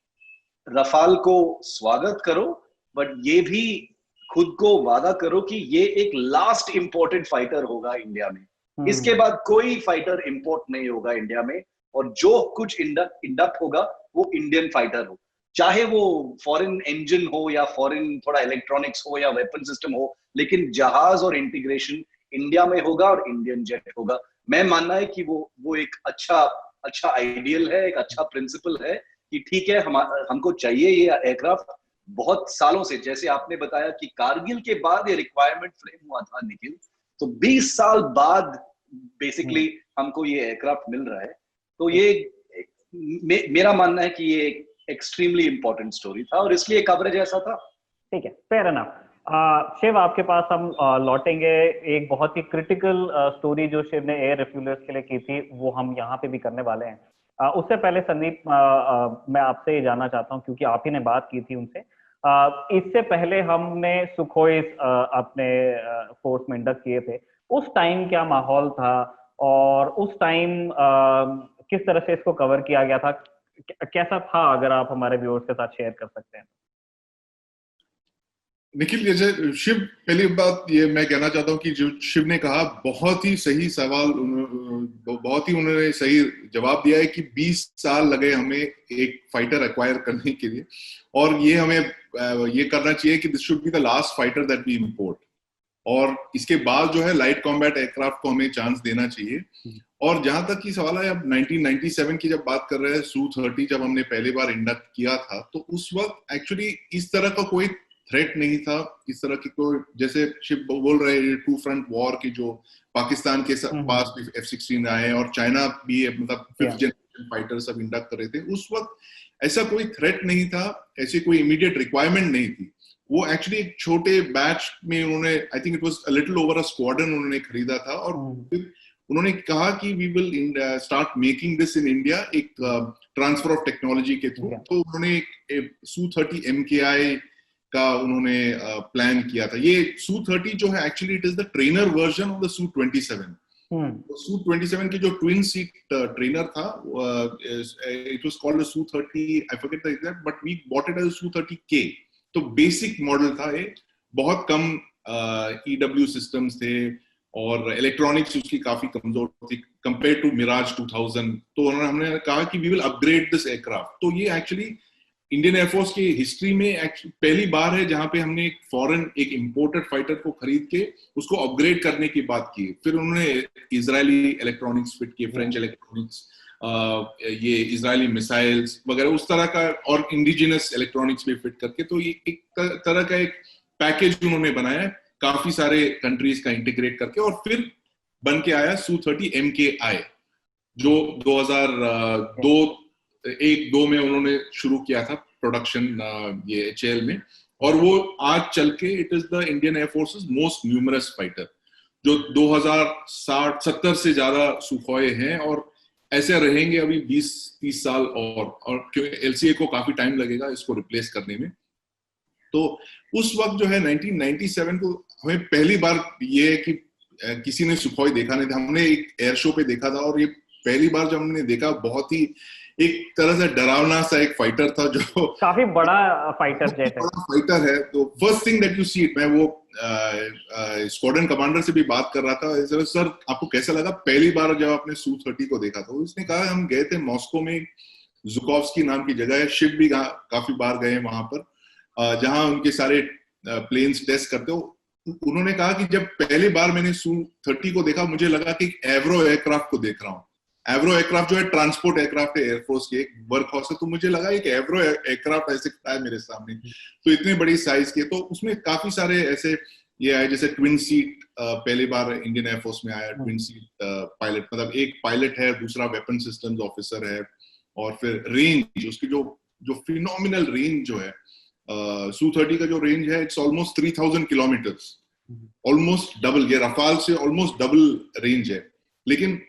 रफाल को स्वागत करो, बट ये भी खुद को वादा करो कि ये एक लास्ट इंपोर्टेड फाइटर होगा इंडिया में। इसके बाद कोई फाइटर इंपोर्ट नहीं होगा इंडिया में, और जो कुछ इंडक्ट होगा वो इंडियन फाइटर हो, चाहे वो फॉरेन इंजन हो या फॉरेन थोड़ा इलेक्ट्रॉनिक्स हो या वेपन सिस्टम हो, लेकिन जहाज और इंटीग्रेशन इंडिया में होगा और इंडियन जेट होगा। मैं मानना है कि वो एक अच्छा आइडियल है, एक अच्छा प्रिंसिपल है कि ठीक है, हमको चाहिए ये एयरक्राफ्ट बहुत सालों से। जैसे आपने बताया कि कारगिल के बाद ये रिक्वायरमेंट फ्रेम हुआ था निखिल, तो 20 साल बाद बेसिकली हमको ये एयरक्राफ्ट मिल रहा है। तो ये मेरा मानना है कि ये एक्सट्रीमली इंपॉर्टेंट स्टोरी था और इसलिए कवरेज ऐसा था। ठीक है, फेयर एनफ। शिव, आपके पास हम लौटेंगे। एक बहुत ही क्रिटिकल स्टोरी जो शिव ने एयर रिफ्यूलर्स के लिए की थी वो हम यहाँ पे भी करने वाले हैं। उससे पहले संदीप, मैं आपसे ये जानना चाहता हूँ क्योंकि आप ही ने बात की थी उनसे। इससे पहले हमने सुखोई अपने फोर्स में इंडक्ट किए थे, उस टाइम क्या माहौल था और उस टाइम किस तरह से इसको कवर किया गया था, कैसा था, अगर आप हमारे व्यूअर्स के साथ शेयर कर सकते हैं। निखिल, जैसे शिव, पहली बात ये मैं कहना चाहता हूँ कि जो शिव ने कहा बहुत ही सही सवाल, बहुत ही उन्होंने सही जवाब दिया है कि 20 साल लगे हमें एक फाइटर एक्वायर करने के लिए, और ये हमें ये करना चाहिए कि this should be the last fighter that we import, और इसके बाद जो है लाइट कॉम्बैट एयरक्राफ्ट को हमें चांस देना चाहिए। और जहां तक की सवाल है, अब 1997 की जब बात कर रहे हैं, Su-30 जब हमने पहली बार इंडक्ट किया था, तो उस वक्त एक्चुअली इस तरह का कोई थ्रेट नहीं था, इस तरह की कोई, जैसे शिव बोल रहे हैं, 2 फ्रंट वॉर की जो पाकिस्तान के पास भी F-16 आए और चाइना भी मतलब 5th जनरेशन फाइटर सब इंडक्ट कर रहे थे, उस वक्त ऐसा कोई थ्रेट नहीं था, ऐसी कोई इमीडिएट रिक्वायरमेंट नहीं थी। वो एक्चुअली एक छोटे बैच में उन्होंने, I think it was a little over a squadron उन्होंने खरीदा था, और फिर उन्होंने कहा कि we will start making this in India, एक ट्रांसफर ऑफ टेक्नोलॉजी के थ्रू। तो उन्होंने एक Su-30 MKI का उन्होंने प्लान किया था। ये Su-30 जो है actually it is the trainer version of the Su-27। Su-27 की जो ट्विन सीट ट्रेनर था, it was called Su-30, I forget the exact, but we bought it as Su-30K। तो बेसिक मॉडल था ये, बहुत कम EW सिस्टम्स थे और electronics उसकी काफी कमजोर थी कंपेयर टू मिराज 2000। तो हमने कहा कि we will upgrade this aircraft. तो ये एक्चुअली इंडियन एयरफोर्स की हिस्ट्री में पहली बार है जहां पे हमने एक फॉरेन, एक इंपोर्टेड फाइटर को खरीद के उसको अपग्रेड करने की बात की। फिर उन्होंने इजरायली इलेक्ट्रॉनिक्स फिट किए, फ्रेंच इलेक्ट्रॉनिक्स, ये इजरायली मिसाइल्स वगैरह उस तरह का, और इंडिजिनस इलेक्ट्रॉनिक्स भी फिट करके, तो ये एक तरह का एक पैकेज उन्होंने बनाया काफी सारे कंट्रीज का इंटीग्रेट करके, और फिर बन के आया Su-30 MKI, जो 2002 में उन्होंने शुरू किया था प्रोडक्शन ये HAL में, और वो आज चल के it is the Indian air forces most numerous fighter, जो 2060-70 से ज्यादा सुखोई हैं, और ऐसे रहेंगे अभी 20-30 साल और क्योंकि LCA को काफी टाइम लगेगा इसको रिप्लेस करने में। तो उस वक्त जो है 1997 को हमें पहली बार ये है कि किसी ने सुखोई देखा नहीं था, हमने एक एयर शो पे देखा था, और ये पहली बार जब हमने देखा बहुत ही एक तरह से डरावना सा एक फाइटर था जो काफी बड़ा फाइटर जेट है। बड़ा फाइटर है। तो first thing that you see, मैं वो स्क्वाड्रन कमांडर से भी बात कर रहा था, सर आपको कैसा लगा पहली बार जब आपने Su-30 को देखा था? उसने कहा हम गए थे मॉस्को में, जुकोव्स्की नाम की जगह है, शिप भी काफी बार गए वहां पर, जहां उनके सारे प्लेन्स टेस्ट करते हो। उन्होंने कहा कि जब पहली बार मैंने Su-30 को देखा, मुझे लगा कि एक एवरो एयरक्राफ्ट को देख रहा हूँ। एवरो एयरक्राफ्ट जो है ट्रांसपोर्ट एयरक्राफ्ट है, एयरफोर्स के एक वर्क हाउस है, तो मुझे लगा एक एवरो एयरक्राफ्ट ऐसे खड़ा है मेरे सामने, तो इतनी बड़ी साइज के। तो उसमें काफी सारे ऐसे ये आए, जैसे ट्विन सीट पहली बार इंडियन एयरफोर्स में आया, ट्विन सीट पायलट, मतलब एक पायलट है, दूसरा वेपन सिस्टम्स ऑफिसर है, और फिर रेंज, उसकी जो फिनोमिनल रेंज जो है Su-30 का जो रेंज है, it's almost 3000 kilometres, almost double, ये रफाल से ऑलमोस्ट डबल रेंज है। लेकिन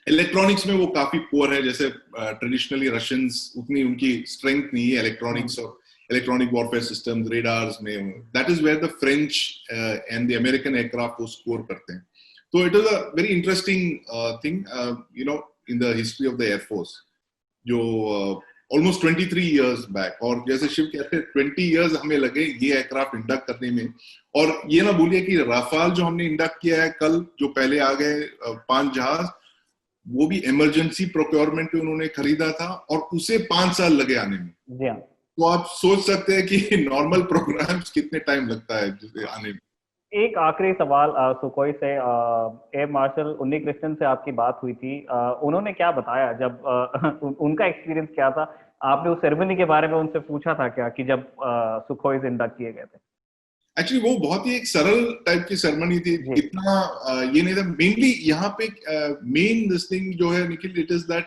इलेक्ट्रॉनिक्स में वो काफी पुअर है, जैसे ट्रेडिशनली रशियंस उतनी उनकी स्ट्रेंथ नहीं है इलेक्ट्रॉनिक्स और इलेक्ट्रॉनिक वॉरफेयर सिस्टम्स, रेडार्स में। That is where the French and the American aircraft को स्कोर करते हैं। तो it is a very interesting thing you know in the history of the air force, जो ऑलमोस्ट 23 इयर्स बैक, और जैसे शिव कहते हैं 20 इयर्स हमें लगे ये एयरक्राफ्ट इंडक्ट करने में। और ये ना भूलिए कि राफाल जो हमने इंडक्ट किया है कल, जो पहले आ गए 5 जहाज, वो भी इमरजेंसी प्रोक्योरमेंट पे उन्होंने खरीदा था, और उसे 5 साल लगे आने में। तो आप सोच सकते हैं कि नॉर्मल प्रोग्राम्स कितने टाइम लगता है आने में। एक आखिरी सवाल सुखोई से, एयर मार्शल उन्नी कृष्णन से आपकी बात हुई थी, उन्होंने क्या बताया जब उनका एक्सपीरियंस क्या था? आपने उस सेरेमनी के बारे में उनसे पूछा था क्या, कि जब सुखोई इंडक्ट किए गए थे? एक्चुअली वो बहुत ही एक सरल टाइप की सेरेमनी थी, इतना ये नहीं था। मेनली यहाँ पे मेन दिस थिंग जो है निखिल, इट इज दैट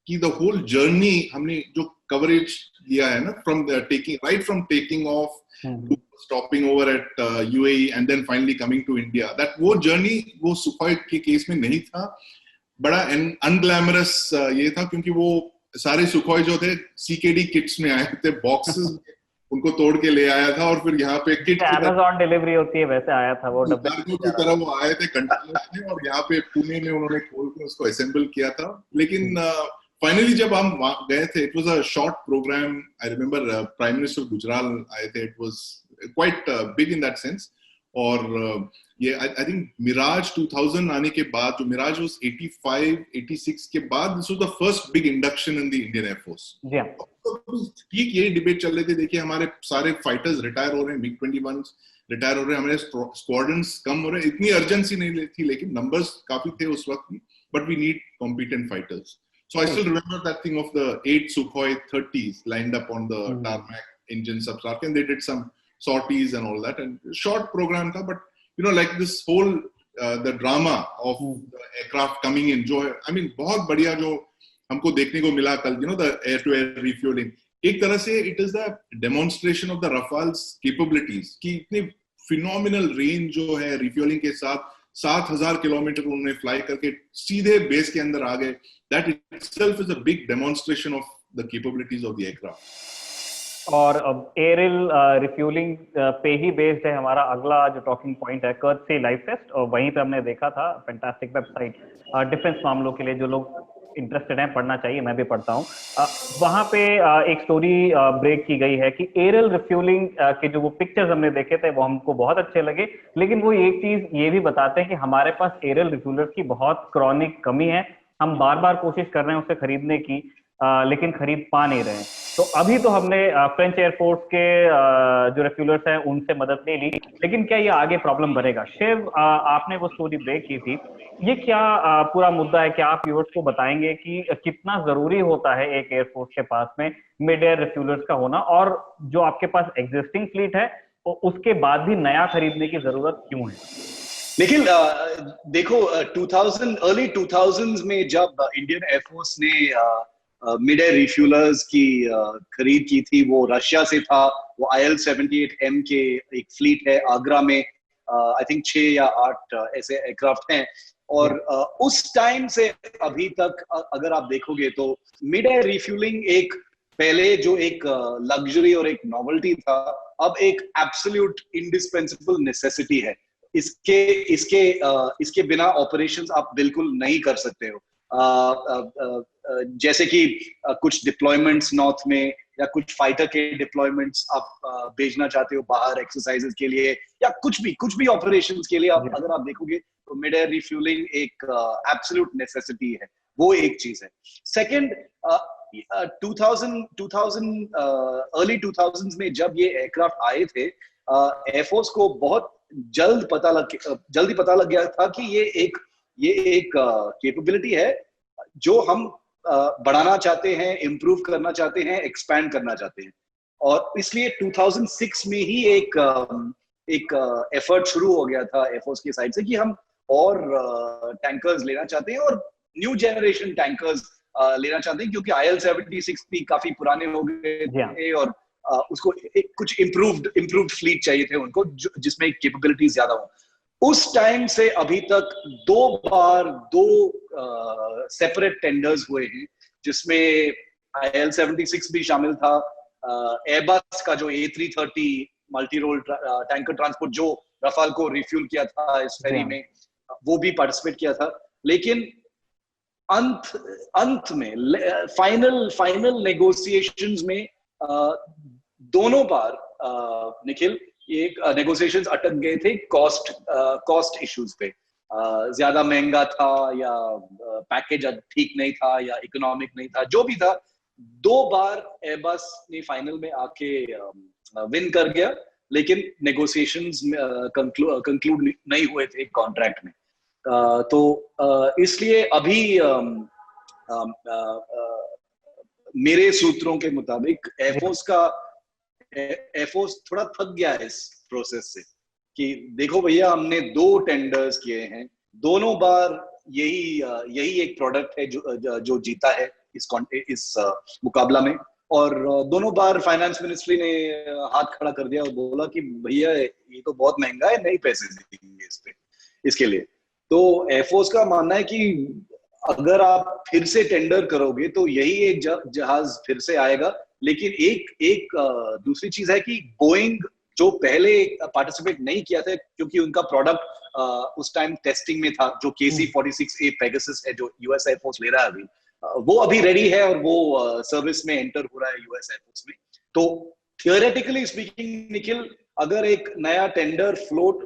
कि द होल जर्नी हमने जो कवरेज किया है ना, from taking of to stopping over at UAE and then finally coming to India, that वो जर्नी वो सुखोई के केस में नहीं था, बड़ा अनग्लैमरस ये था, क्योंकि वो सारे सुखोई जो थे CKD किट्स में आए थे, बॉक्सेस उनको तोड़ के ले आया था, और फिर यहाँ पे किट Amazon डिलीवरी होती है वैसे आया था वो डब्बे की तरह वो आए थे कंटेनर में, और यहाँ पे पुणे में उन्होंने खोल के उसको असेंबल किया था। लेकिन फाइनली जब हम गए थे, it was a short program. I remember prime minister Gujral आए थे, it was quite big in that sense. और ये आई थिंक मिराज 2000 आने के बाद, जो मिराज वाज 85-86 के बाद, this was the first big induction in the Indian air force. ठीक यही डिबेट चल रहे थे, देखिए हमारे सारे फाइटर्स रिटायर हो रहे हैं, MiG-21 रिटायर हो रहे हैं, हमारे स्क्वाड्रंस कम हो रहे हैं, इतनी अर्जेंसी नहीं थी, लेकिन नंबर्स काफी थे उस वक्त, but we need competent fighters. So I still remember that thing of the 8 Sukhoi 30s lined up on the tarmac, engine substructure, and they did some sorties and all that, and short program tha, but you know, like this whole the drama of the aircraft coming in, jo I mean bahut badhiya jo humko dekhne ko mila kal, you know, the air to air refueling, ek tarah se it is the demonstration of the Rafale's capabilities ki itni phenomenal range jo hai refueling ke sath 7000 kilometre उन्होंने fly करके सीधे base के अंदर आ गए। That itself is a big demonstration of the capabilities of the aircraft. और अब एयरल refuelling पे ही based है हमारा अगला जो टॉकिंग पॉइंट है, कर्टसी लाइव फेस्ट, और वहीं पे हमने देखा था फैंटास्टिक वेबसाइट, डिफेंस मामलों के लिए जो लोग इंटरेस्टेड हैं, पढ़ना चाहिए, मैं भी पढ़ता हूँ। वहाँ पे एक स्टोरी ब्रेक की गई है कि एयरल रिफ्यूलिंग के जो वो पिक्चर्स हमने देखे थे वो हमको बहुत अच्छे लगे, लेकिन वो एक चीज ये भी बताते हैं कि हमारे पास एयरल रिफ्यूलर्स की बहुत क्रॉनिक कमी है। हम बार बार कोशिश कर रहे हैं उसे खरीदने की, लेकिन खरीद पा नहीं रहे हैं। तो अभी तो हमने फ्रेंच एयरफोर्स के जो रिफ्यूलर्स हैं उनसे मदद ले ली, लेकिन क्या ये आगे प्रॉब्लम बनेगा? शिव, आपने वो स्टोरी ब्रेक की थी, ये क्या पूरा मुद्दा है? क्या आप व्यूअर्स को बताएंगे कि कितना जरूरी होता है एक एयरफोर्स के पास में मिड एयर रिफ्यूलर्स का होना, और जो आपके पास एग्जिस्टिंग फ्लीट है उसके बाद भी नया खरीदने की जरूरत क्यों है? लेकिन देखो, अर्ली 2000s में जब इंडियन एयरफोर्स ने मिड एयर रिफ्यूलर्स की खरीद की थी, वो रशिया से था। वो IL-78M के एक फ्लीट है आगरा में, आई थिंक 6 या 8 ऐसे एयरक्राफ्ट हैं। और उस टाइम से अभी तक अगर आप देखोगे तो मिड एयर रिफ्यूलिंग एक पहले जो एक लग्जरी और एक नॉवेल्टी था, अब एक एब्सोल्यूट इंडिस्पेंसेबल नेसेसिटी है। इसके बिना ऑपरेशंस आप बिल्कुल नहीं कर सकते हो। जैसे कि कुछ डिप्लॉयमेंट्स नॉर्थ में या कुछ फाइटर के डिप्लॉयमेंट्स आप भेजना चाहते हो बाहर एक्सरसाइजेस के लिए या कुछ भी ऑपरेशंस के लिए अगर आप देखोगे तो मिड एयर रिफ्यूलिंग एक एब्सोल्यूट नेसेसिटी है, वो एक चीज है। सेकंड, 2000 अर्ली 2000s में जब ये एयरक्राफ्ट आए थे, एयरफोर्स को बहुत जल्दी पता लग गया था कि ये एक कैपेबिलिटी है जो हम बढ़ाना चाहते हैं, इम्प्रूव करना चाहते हैं, एक्सपैंड करना चाहते हैं। और इसलिए 2006 में ही एक एफर्ट शुरू हो गया था एयरफोर्स की साइड से कि हम और टैंकर्स लेना चाहते हैं और न्यू जनरेशन टैंकर्स लेना चाहते हैं, क्योंकि IL-76 भी काफी पुराने हो गए थे और उसको कुछ इम्प्रूव्ड फ्लीट चाहिए थे उनको, जिसमें कैपेबिलिटीज ज्यादा हो। उस टाइम से अभी तक दो सेपरेट टेंडर्स हुए हैं, जिसमें IL-76 भी शामिल था, एयरबस का जो A330 multi role tanker transport जो रफाल को रिफ्यूल किया था इस फेरी में, वो भी पार्टिसिपेट किया था। लेकिन अंत में फाइनल नेगोशिएशंस में दोनों बार निखिल ये नेगोशिएशंस अटक गए थे कॉस्ट इश्यूज पे। ज्यादा महंगा था या पैकेज ठीक नहीं था या इकोनॉमिक नहीं था, जो भी था, 2 बार एयरबस ने फाइनल में आके विन कर गया, लेकिन नेगोशिएशंस कंक्लूड नहीं हुए थे कॉन्ट्रैक्ट में। तो इसलिए अभी मेरे सूत्रों के मुताबिक एयरफोर्स थोड़ा थक गया है इस प्रोसेस से कि देखो भैया, हमने 2 टेंडर्स किए हैं, दोनों बार यही एक प्रोडक्ट है जो जीता है इस मुकाबला में, और दोनों बार फाइनेंस मिनिस्ट्री ने हाथ खड़ा कर दिया और बोला कि भैया ये तो बहुत महंगा है, नहीं पैसे देंगे इसके लिए। तो एयरफोर्स का मानना है कि अगर आप फिर से टेंडर करोगे तो यही एक जहाज फिर से आएगा। लेकिन एक दूसरी चीज है कि बोइंग जो पहले पार्टिसिपेट नहीं किया था क्योंकि उनका प्रोडक्ट उस टाइम टेस्टिंग में था, जो KC-46A पेगासस है जो यूएस एयरफोर्स ले रहा है अभी, वो अभी रेडी है और वो सर्विस में एंटर हो रहा है यूएस एयरफोर्स में। तो थियोरेटिकली स्पीकिंग निखिल, अगर एक नया टेंडर फ्लोट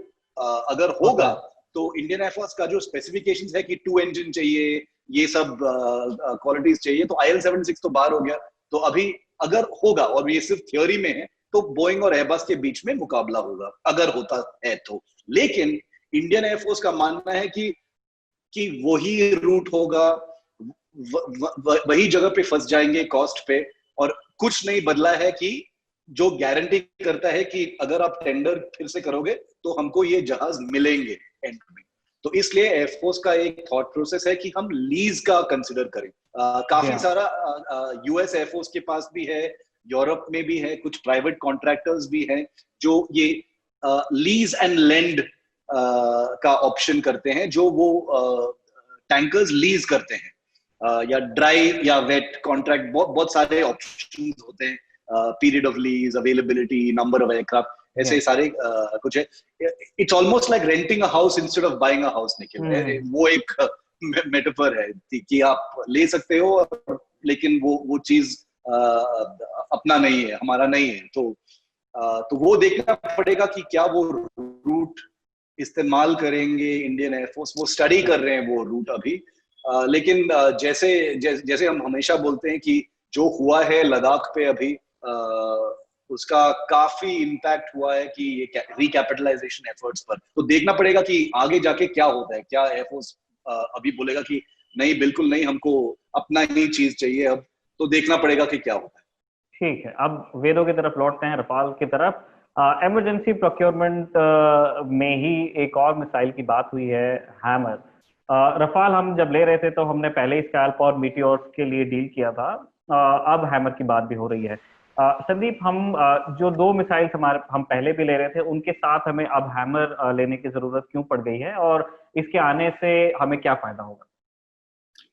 अगर होगा तो इंडियन एयरफोर्स का जो स्पेसिफिकेशंस है कि 2 इंजन चाहिए, ये सब क्वालिटीज चाहिए, तो IL-76 तो बाहर हो गया। तो अभी अगर होगा, और ये सिर्फ थ्योरी में है, तो बोइंग और एयरबस के बीच में मुकाबला होगा अगर होता है तो। लेकिन इंडियन एयरफोर्स का मानना है कि वही रूट होगा, वही जगह पे फंस जाएंगे कॉस्ट पे, और कुछ नहीं बदला है कि जो गारंटी करता है कि अगर आप टेंडर फिर से करोगे तो हमको ये जहाज मिलेंगे एंड में। तो इसलिए एयरफोर्स का एक थॉट प्रोसेस है कि हम लीज का कंसिडर करें। काफी सारा यूएस एयरफोर्स के पास भी है, यूरोप में भी है, कुछ प्राइवेट कॉन्ट्रैक्टर्स भी हैं जो ये लीज एंड लेंड का ऑप्शन करते हैं, जो वो टैंकर्स लीज करते हैं, या ड्राई या वेट कॉन्ट्रैक्ट, बहुत सारे ऑप्शंस होते हैं, period of lease, availability, number of aircraft, ऐसे सारे कुछ है। It's almost like renting a house instead of buying a house Nikhil. वो एक मेटाफर है कि आप ले सकते हो, लेकिन वो चीज अपना नहीं है, हमारा नहीं है। तो वो देखना पड़ेगा कि क्या वो रूट इस्तेमाल करेंगे इंडियन एयरफोर्स, वो स्टडी कर रहे हैं वो रूट अभी। लेकिन जैसे हम हमेशा बोलते हैं कि जो हुआ है लद्दाख पे अभी, उसका काफी इम्पैक्ट हुआ है कि ये रिकैपिटलाइजेशन एफर्ट्स पर। तो देखना पड़ेगा कि आगे जाके क्या होता है। क्या एयरफोर्स अभी बोलेगा कि नहीं, बिल्कुल नहीं, हमको अपना ही चीज चाहिए अब, तो देखना पड़ेगा कि क्या होता है। ठीक है, अब वेदों की तरफ लौटते हैं, रफाल की तरफ। इमरजेंसी प्रोक्योरमेंट में ही एक और मिसाइल की बात हुई है, हैमर। रफाल हम जब ले रहे थे तो हमने पहले ही स्कैल्प और मीटियोर्स के लिए डील किया था, अब हैमर की बात भी हो रही है। संदीप, हम जो 2 मिसाइल्स हम पहले भी ले रहे थे, उनके साथ हमें अब हैमर लेने की जरूरत क्यों पड़ गई है, और इसके आने से हमें क्या फायदा होगा?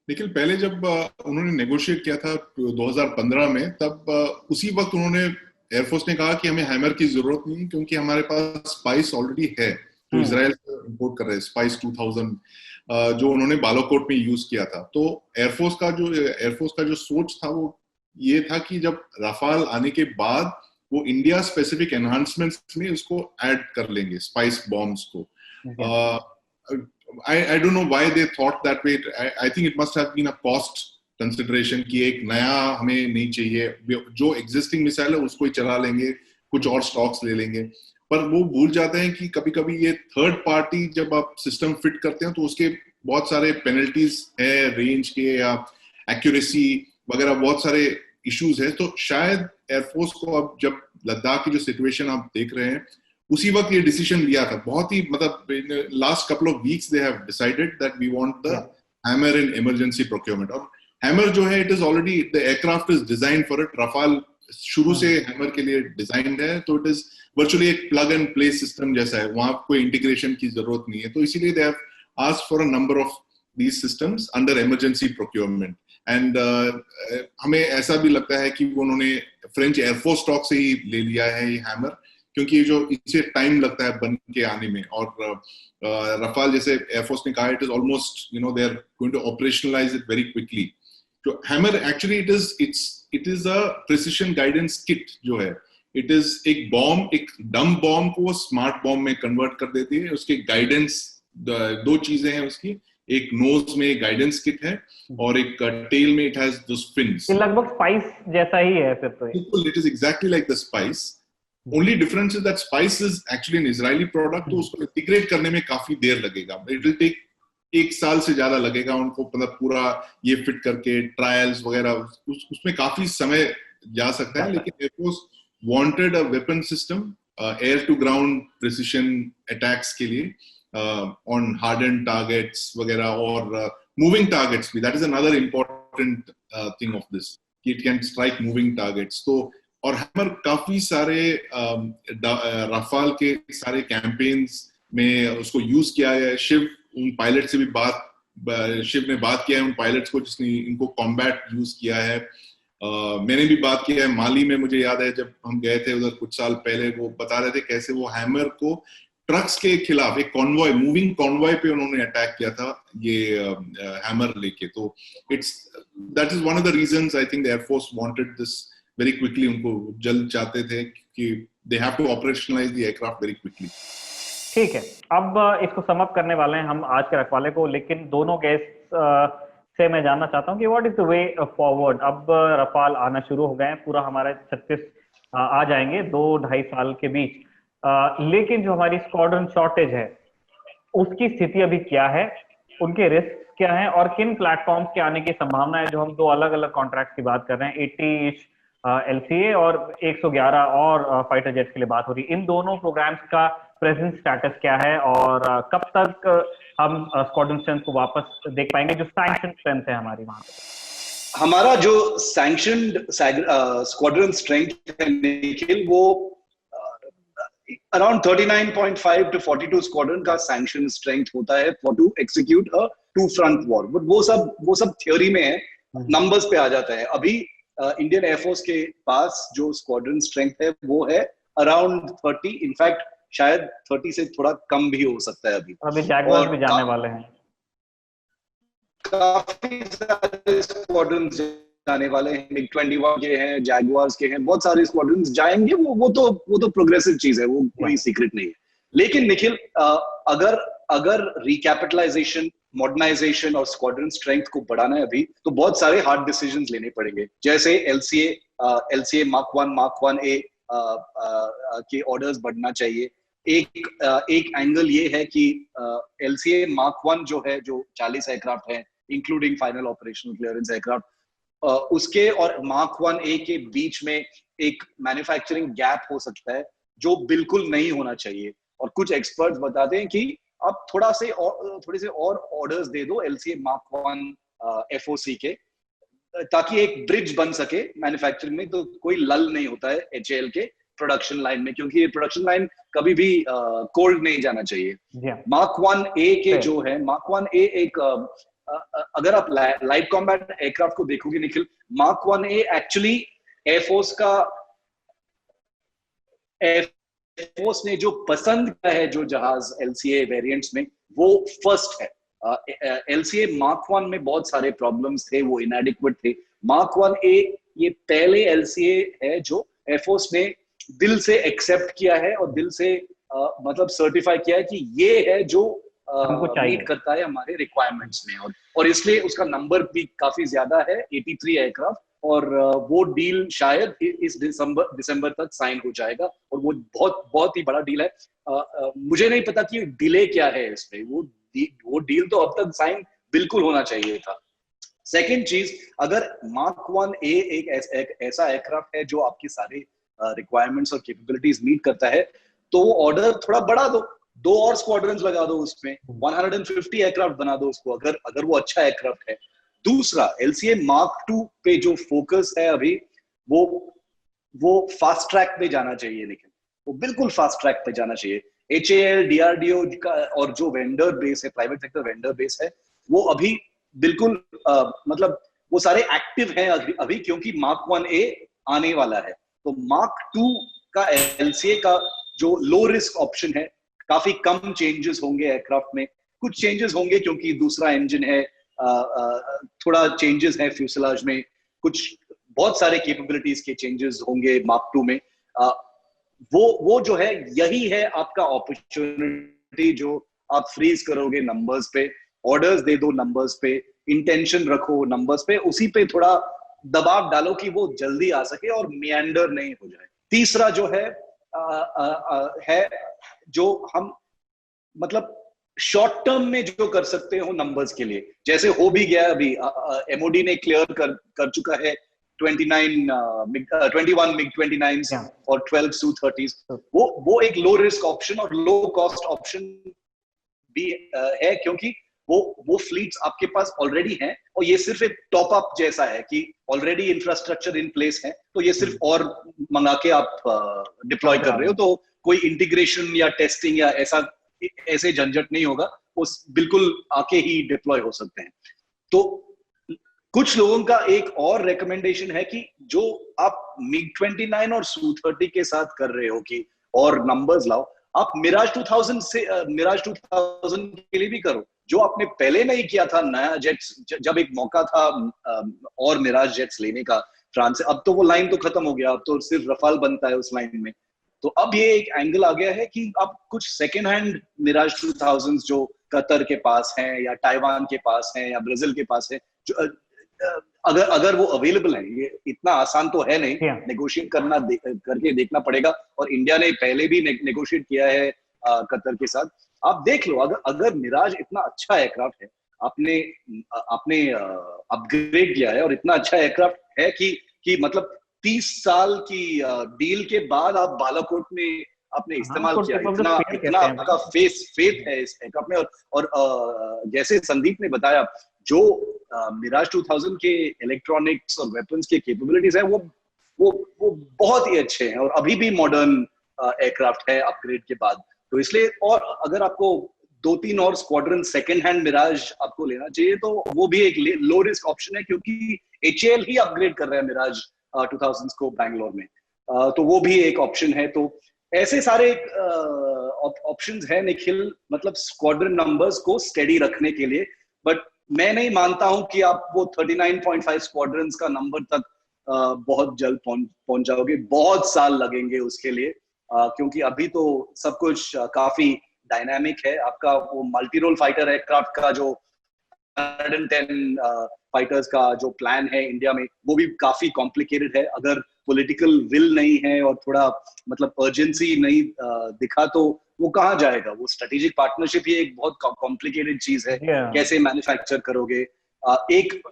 लेकिन पहले जब उन्होंने नेगोशिएट किया था 2015 में, तब उसी वक्त उन्होंने एयरफोर्स ने कहा कि हमें हैमर की जरूरत नहीं, क्योंकि हमारे पास स्पाइस ऑलरेडी है। जो इसराइल से इंपोर्ट कर रहे हैं, स्पाइस 2000, जो उन्होंने बालाकोट में यूज किया था। तो एयरफोर्स का जो सोच था वो ये था कि जब राफाल आने के बाद वो इंडिया स्पेसिफिक एनहांसमेंट्स में उसको ऐड कर लेंगे, स्पाइस बॉम्ब्स को। I don't know why they thought that way. I think it must have been a cost consideration कि एक नया हमें नहीं चाहिए, जो existing मिसाइल है उसको ही चला लेंगे, कुछ और स्टॉक्स ले लेंगे। पर वो भूल जाते हैं कि कभी कभी ये थर्ड पार्टी जब आप सिस्टम फिट करते हैं तो उसके बहुत सारे पेनल्टीज है, रेंज के या एक्यूरेसी वगैरह बहुत सारे इश्यूज है। तो शायद एयरफोर्स को अब जब लद्दाख की जो सिचुएशन आप देख रहे हैं उसी वक्त ये डिसीजन लिया था, बहुत ही मतलब last couple of weeks they have decided that we want the Hammer in emergency procurement. और हैमर जो है it is already, the aircraft is design for it, Rafale शुरू से हैमर के लिए डिजाइंड है, तो इट इज वर्चुअली एक प्लग एंड प्ले सिस्टम जैसा है, वहां कोई इंटीग्रेशन की जरूरत नहीं है। तो इसीलिए they have asked for a number of these systems under emergency procurement. And हमें ऐसा भी लगता है कि उन्होंने फ्रेंच एयरफोर्स स्टॉक से ही ले लिया है ये हैमर, क्योंकि जो इसे टाइम लगता है बन के आने में। और रफाल जैसे एयरफोर्स ने कहा it is almost they are going to operationalise it very quickly. जो Hammer actually it is a precision guidance kit जो है, इट इज एक बॉम्ब, एक डम बॉम्ब को स्मार्ट बॉम्ब में कन्वर्ट कर देती है। उसके गाइडेंस दो चीजें हैं उसकी, एक नोज में गाइडेंस किट है और एक टेल में इट हैज दोस फिन्स। ये लगभग स्पाइस जैसा ही है फिर तो। बिल्कुल, it is exactly like the spice. Only difference is that Spice is actually an Israeli product, तो उसको इंटीग्रेट करने में काफी देर लगेगा। It will take 1 साल से ज्यादा लगेगा उनको, मतलब पूरा ये फिट करके ट्रायल्स वगैरह उसमें काफी समय जा सकता है। लेकिन air force wanted a weapon system air to ground precision attacks के लिए ऑन हार्डन टारगेट्स वगैरह और मूविंग टारगेट्स भी। That is another important thing of this, कि it can strike moving targets. तो और हैमर काफी सारे रफाल के सारे कैंपेन्स में उसको यूज किया है। शिव उन पायलट से भी शिव ने बात किया है उन पायलट्स को जिसने इनको कॉम्बैट यूज किया है। मैंने भी बात किया है माली में, मुझे याद है जब हम गए थे उधर कुछ साल पहले, वो बता रहे थे कैसे वो हैमर को ट्रक्स के खिलाफ एक कॉन्वॉय, मूविंग कॉन्वॉय पे उन्होंने अटैक किया था ये हैमर लेके। तो that is one of the reasons I think the air force wanted this very quickly। उनको जल्द चाहते थे कि they have to operationalize the aircraft very quickly। ठीक है, अब इसको सम अप करने वाले हैं हम आज के रखवाले को, लेकिन दोनों गेस्ट से मैं जानना चाहता हूं कि what is the way forward. अब रफाल आना शुरू हो गए हैं, पूरा हमारे 36 आ जाएंगे 2-2.5 साल के बीच, लेकिन जो हमारी स्क्वाड्रन शॉर्टेज है उसकी स्थिति अभी क्या है, उनके रिस्क क्या है और किन प्लेटफॉर्म्स के आने की संभावना है। जो हम 2 अलग अलग कॉन्ट्रैक्ट की बात कर रहे हैं, 80 LCA और 111 और फाइटर जेट्स के लिए बात हो रही है, इन दोनों प्रोग्राम्स का प्रेजेंट स्टेटस क्या है और कब तक हम स्क्वाड्रन स्ट्रेंथ को वापस देख पाएंगे, जो सैंक्शन स्ट्रेंथ है हमारी वहां पे। हमारा जो सैंक्शनड स्क्वाड्रन स्ट्रेंथ है निखिल, वो अराउंड 39.5 to 42 स्क्वाड्रन का सैंक्शन स्ट्रेंथ होता है for to execute a two front war. But वो सब थ्योरी में है, नंबर्स पे आ जाता है। अभी इंडियन एयरफोर्स के पास जो स्क्वाड्रन स्ट्रेंथ है वो है अराउंड 30, इनफैक्ट शायद 30 से थोड़ा कम भी हो सकता है। अभी जैगुआर्स भी जाने वाले हैं, काफी सारे स्क्वाड्रन जाने वाले हैं, MiG-21 के हैं, जैगुआर्स के हैं, बहुत सारे स्क्वाड्रन जाएंगे। वो तो प्रोग्रेसिव चीज है, वो कोई सीक्रेट नहीं है। लेकिन निखिल, अगर रिकैपिटलाइजेशन, मॉडर्नाइजेशन और स्क्वाड्रन स्ट्रेंथ को बढ़ाना है अभी, तो बहुत सारे हार्ड डिसीजंस लेने पड़ेंगे। जैसे LCA Mark 1 Mark 1A के ऑर्डर्स बढ़ना चाहिए। एक एंगल ये है कि LCA Mark 1 जो है, जो 40 एयरक्राफ्ट है including final operational clearance aircraft, उसके और Mark 1A के बीच में एक मैन्युफैक्चरिंग गैप हो सकता है जो बिल्कुल नहीं होना चाहिए। और कुछ एक्सपर्ट्स बताते हैं कि आप थोड़े से और ऑर्डर्स दे दो LCA Mark 1 FOC के, ताकि एक ब्रिज बन सके मैन्युफैक्चरिंग में। तो कोई लल नहीं होता है HAL के प्रोडक्शन लाइन में, क्योंकि ये प्रोडक्शन लाइन कभी भी कोल्ड नहीं जाना चाहिए। Mark 1A के जो है, Mark 1A एक अगर आप लाइट कॉम्बैट एयरक्राफ्ट को देखोगे Nikhil, Mark 1A actually air force का एयरफोर्स ने जो पसंद किया है जो जहाज LCA वेरिएंट्स में, वो फर्स्ट है। LCA मार्क 1 में बहुत सारे प्रॉब्लम्स थे, वो इनएडिक्वेट थे। मार्क 1A ये पहले LCA है जो एयरफोर्स ने दिल से एक्सेप्ट किया है और दिल से मतलब सर्टिफाई किया है कि ये है जो मीट करता है हमारे रिक्वायरमेंट्स में, और इसलिए उसका नंबर भी काफी ज्यादा है, 83 एयरक्राफ्ट, और वो डील शायद इस दिसंबर तक साइन हो जाएगा, और वो बहुत बहुत ही बड़ा डील है। मुझे नहीं पता कि डिले क्या है इस पे, वो डील तो अब तक साइन बिल्कुल होना चाहिए था। सेकेंड चीज, अगर मार्क 1A एक ऐसा एयरक्राफ्ट है जो आपकी सारे रिक्वायरमेंट्स और कैपेबिलिटीज मीट करता है, तो वो ऑर्डर थोड़ा बढ़ा दो और स्क्वाड्रन्स लगा दो उसमें, 150 एयरक्राफ्ट बना दो उसको, अगर वो अच्छा एयरक्राफ्ट है। दूसरा, LCA मार्क 2 पे जो फोकस है अभी, वो फास्ट ट्रैक पे जाना चाहिए, लेकिन वो बिल्कुल फास्ट ट्रैक पे जाना चाहिए। HAL, DRDO का और जो वेंडर बेस है, प्राइवेट सेक्टर वेंडर बेस है, वो अभी बिल्कुल मतलब वो सारे एक्टिव हैं अभी, क्योंकि मार्क 1A आने वाला है। तो मार्क 2 का LCA का जो लो रिस्क ऑप्शन है, काफी कम चेंजेस होंगे एयरक्राफ्ट में, कुछ चेंजेस होंगे क्योंकि दूसरा इंजन है, थोड़ा चेंजेस है फ्यूसलाज में, कुछ बहुत सारे कैपेबिलिटीज के चेंजेस होंगे मार्क 2 में। वो जो है, यही है आपका अपॉर्चुनिटी जो आप फ्रीज करोगे नंबर्स पे, ऑर्डर्स दे दो नंबर्स पे, इंटेंशन रखो नंबर्स पे, उसी पे थोड़ा दबाव डालो कि वो जल्दी आ सके और मियांडर नहीं हो जाए। तीसरा जो है जो हम मतलब शॉर्ट टर्म में जो कर सकते हो नंबर्स के लिए, जैसे हो भी गया अभी, MOD ने क्लियर कर चुका है 21 MiG-29 और 12 Su-30s। वो एक लो रिस्क ऑप्शन और लो कॉस्ट ऑप्शन भी है, क्योंकि वो फ्लीट्स आपके पास ऑलरेडी हैं, और ये सिर्फ एक टॉप अप जैसा है कि ऑलरेडी इंफ्रास्ट्रक्चर इन प्लेस है, तो ये सिर्फ और मंगा के आप डिप्लॉय कर रहे हो, तो कोई इंटीग्रेशन या टेस्टिंग या ऐसे झंझट नहीं होगा, उस बिल्कुल आके ही डिप्लॉय हो सकते हैं। तो कुछ लोगों का एक और रिकमेंडेशन है कि जो आप MiG-29 और Su-30 के साथ कर रहे हो कि और नंबर्स लाओ, आप मिराज 2000 के लिए भी करो, जो आपने पहले नहीं किया था नया जेट्स, जब एक मौका था और मिराज जेट्स लेने का फ्रांस से। अब तो वो लाइन तो खत्म हो गया, अब तो सिर्फ रफाल बनता है उस लाइन में। तो अब ये एक एंगल आ गया है कि आप कुछ सेकेंड हैंड मिराज 2000 जो कतर के पास हैं या ताइवान के पास हैं या ब्राजील के पास है, जो अगर वो अवेलेबल है, ये इतना आसान तो है नहीं, नेगोशिएट करके देखना पड़ेगा, और इंडिया ने पहले भी नेगोशिएट किया है कतर के साथ। आप देख लो, अगर मिराज इतना अच्छा एयरक्राफ्ट है, आपने अपग्रेड किया है और इतना अच्छा एयरक्राफ्ट है कि मतलब 30 साल की डील के बाद आप बालाकोट में आपने इस्तेमाल किया, इतना आपका फेथ है इस एयरक्राफ्ट में। और जैसे संदीप ने बताया, जो मिराज 2000 के इलेक्ट्रॉनिक्स और वेपन्स के कैपेबिलिटीज है, वो बहुत ही अच्छे हैं, और अभी भी मॉडर्न एयरक्राफ्ट है अपग्रेड के बाद। तो इसलिए, और अगर आपको 2-3 और स्क्वाड्रन सेकेंड हैंड मिराज आपको लेना चाहिए, तो वो भी एक लो रिस्क ऑप्शन है, क्योंकि HAL ही अपग्रेड कर रहा है मिराज 2000 को बैंगलोर में, तो वो भी एक ऑप्शन है। तो ऐसे सारे ऑप्शंस है निखिल, मतलब स्क्वाड्रन नंबर्स को स्टेडी रखने के लिए। बट मैं नहीं मानता हूं कि आप वो 39.5 स्क्वाड्रन्स का नंबर तक बहुत जल्द पहुंच जाओगे, बहुत साल लगेंगे उसके लिए, क्योंकि अभी तो सब कुछ काफी डायनामिक है। आपका वो मल्टी रोल फाइटर एयरक्राफ्ट का जो 110 फाइटर्स का जो प्लान है इंडिया में, वो भी काफी कॉम्प्लिकेटेड है। अगर पॉलिटिकल विल नहीं है और थोड़ा मतलब अर्जेंसी नहीं दिखा, तो वो कहाँ जाएगा? वो स्ट्रेटेजिक पार्टनरशिप ही एक बहुत कॉम्प्लिकेटेड चीज है, कैसे मैन्युफैक्चर करोगे। एक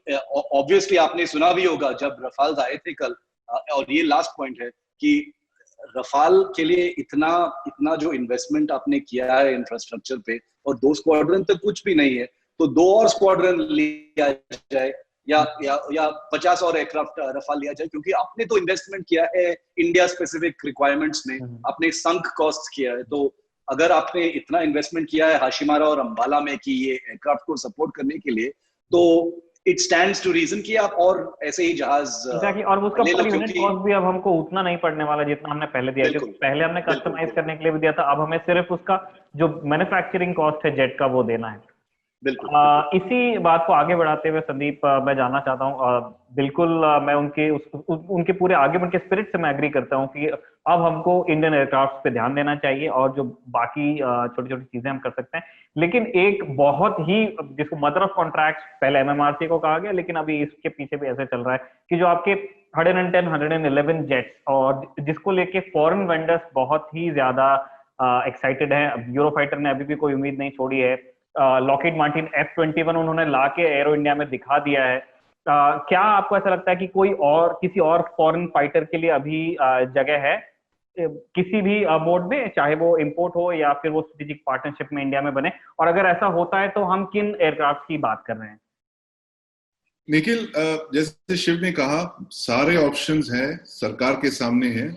ऑब्वियसली आपने सुना भी होगा, जब रफाल आए थे कल, और ये लास्ट पॉइंट है कि रफाल के लिए इतना जो इन्वेस्टमेंट आपने किया है इंफ्रास्ट्रक्चर पे, और 2 स्क्वाड्रन तक कुछ भी नहीं है, तो 2 और स्क्वाड्रन लिया जाए या 50 और एयरक्राफ्ट रफाल लिया जाए, क्योंकि आपने तो इन्वेस्टमेंट किया है इंडिया स्पेसिफिक रिक्वायरमेंट्स में, आपने संक कॉस्ट किया है। तो अगर आपने इतना इन्वेस्टमेंट किया है हाशिमारा और अंबाला में कि ये एयरक्राफ्ट को सपोर्ट करने के लिए, तो इट स्टैंड्स टू रीजन कि आप और ऐसे ही जहाज एग्जैक्टली, और उसका ले लो, पर यूनिट कॉस्ट भी अब हमको उतना नहीं पड़ने वाला जितना हमने पहले दिया, क्योंकि पहले हमने कस्टमाइज करने के लिए भी दिया था, अब हमें सिर्फ उसका जो मैन्युफैक्चरिंग कॉस्ट है जेट का वो देना है। बिल्कुल। इसी बात को आगे बढ़ाते हुए संदीप, मैं जानना चाहता हूँ, बिल्कुल मैं उनके पूरे आर्गुमेंट के स्पिरिट से मैं एग्री करता हूँ कि अब हमको इंडियन एयरक्राफ्ट पे ध्यान देना चाहिए और जो बाकी छोटी छोटी चीजें हम कर सकते हैं, लेकिन एक बहुत ही, जिसको मदर ऑफ कॉन्ट्रैक्ट पहले एमएमआरसी को कहा गया, लेकिन अभी इसके पीछे भी ऐसे चल रहा है कि जो आपके 110, 111 जेट्स, और जिसको लेके फॉरेन वेंडर्स बहुत ही ज्यादा एक्साइटेड हैं। यूरोफाइटर ने अभी भी कोई उम्मीद नहीं छोड़ी है। लॉकहीड मार्टिन F-21 उन्होंने लाके एरो इंडिया में दिखा दिया है। क्या आपको ऐसा लगता है कि कोई और, किसी और फॉरेन फाइटर के लिए अभी जगह है किसी भी मोड में, चाहे वो इंपोर्ट हो या फिर वो स्ट्रेटेजिक पार्टनरशिप में इंडिया में बने, और अगर ऐसा होता है तो हम किन एयरक्राफ्ट की बात कर रहे हैं? निखिल, जैसे शिव ने कहा, सारे ऑप्शंस हैं, सरकार के सामने हैं।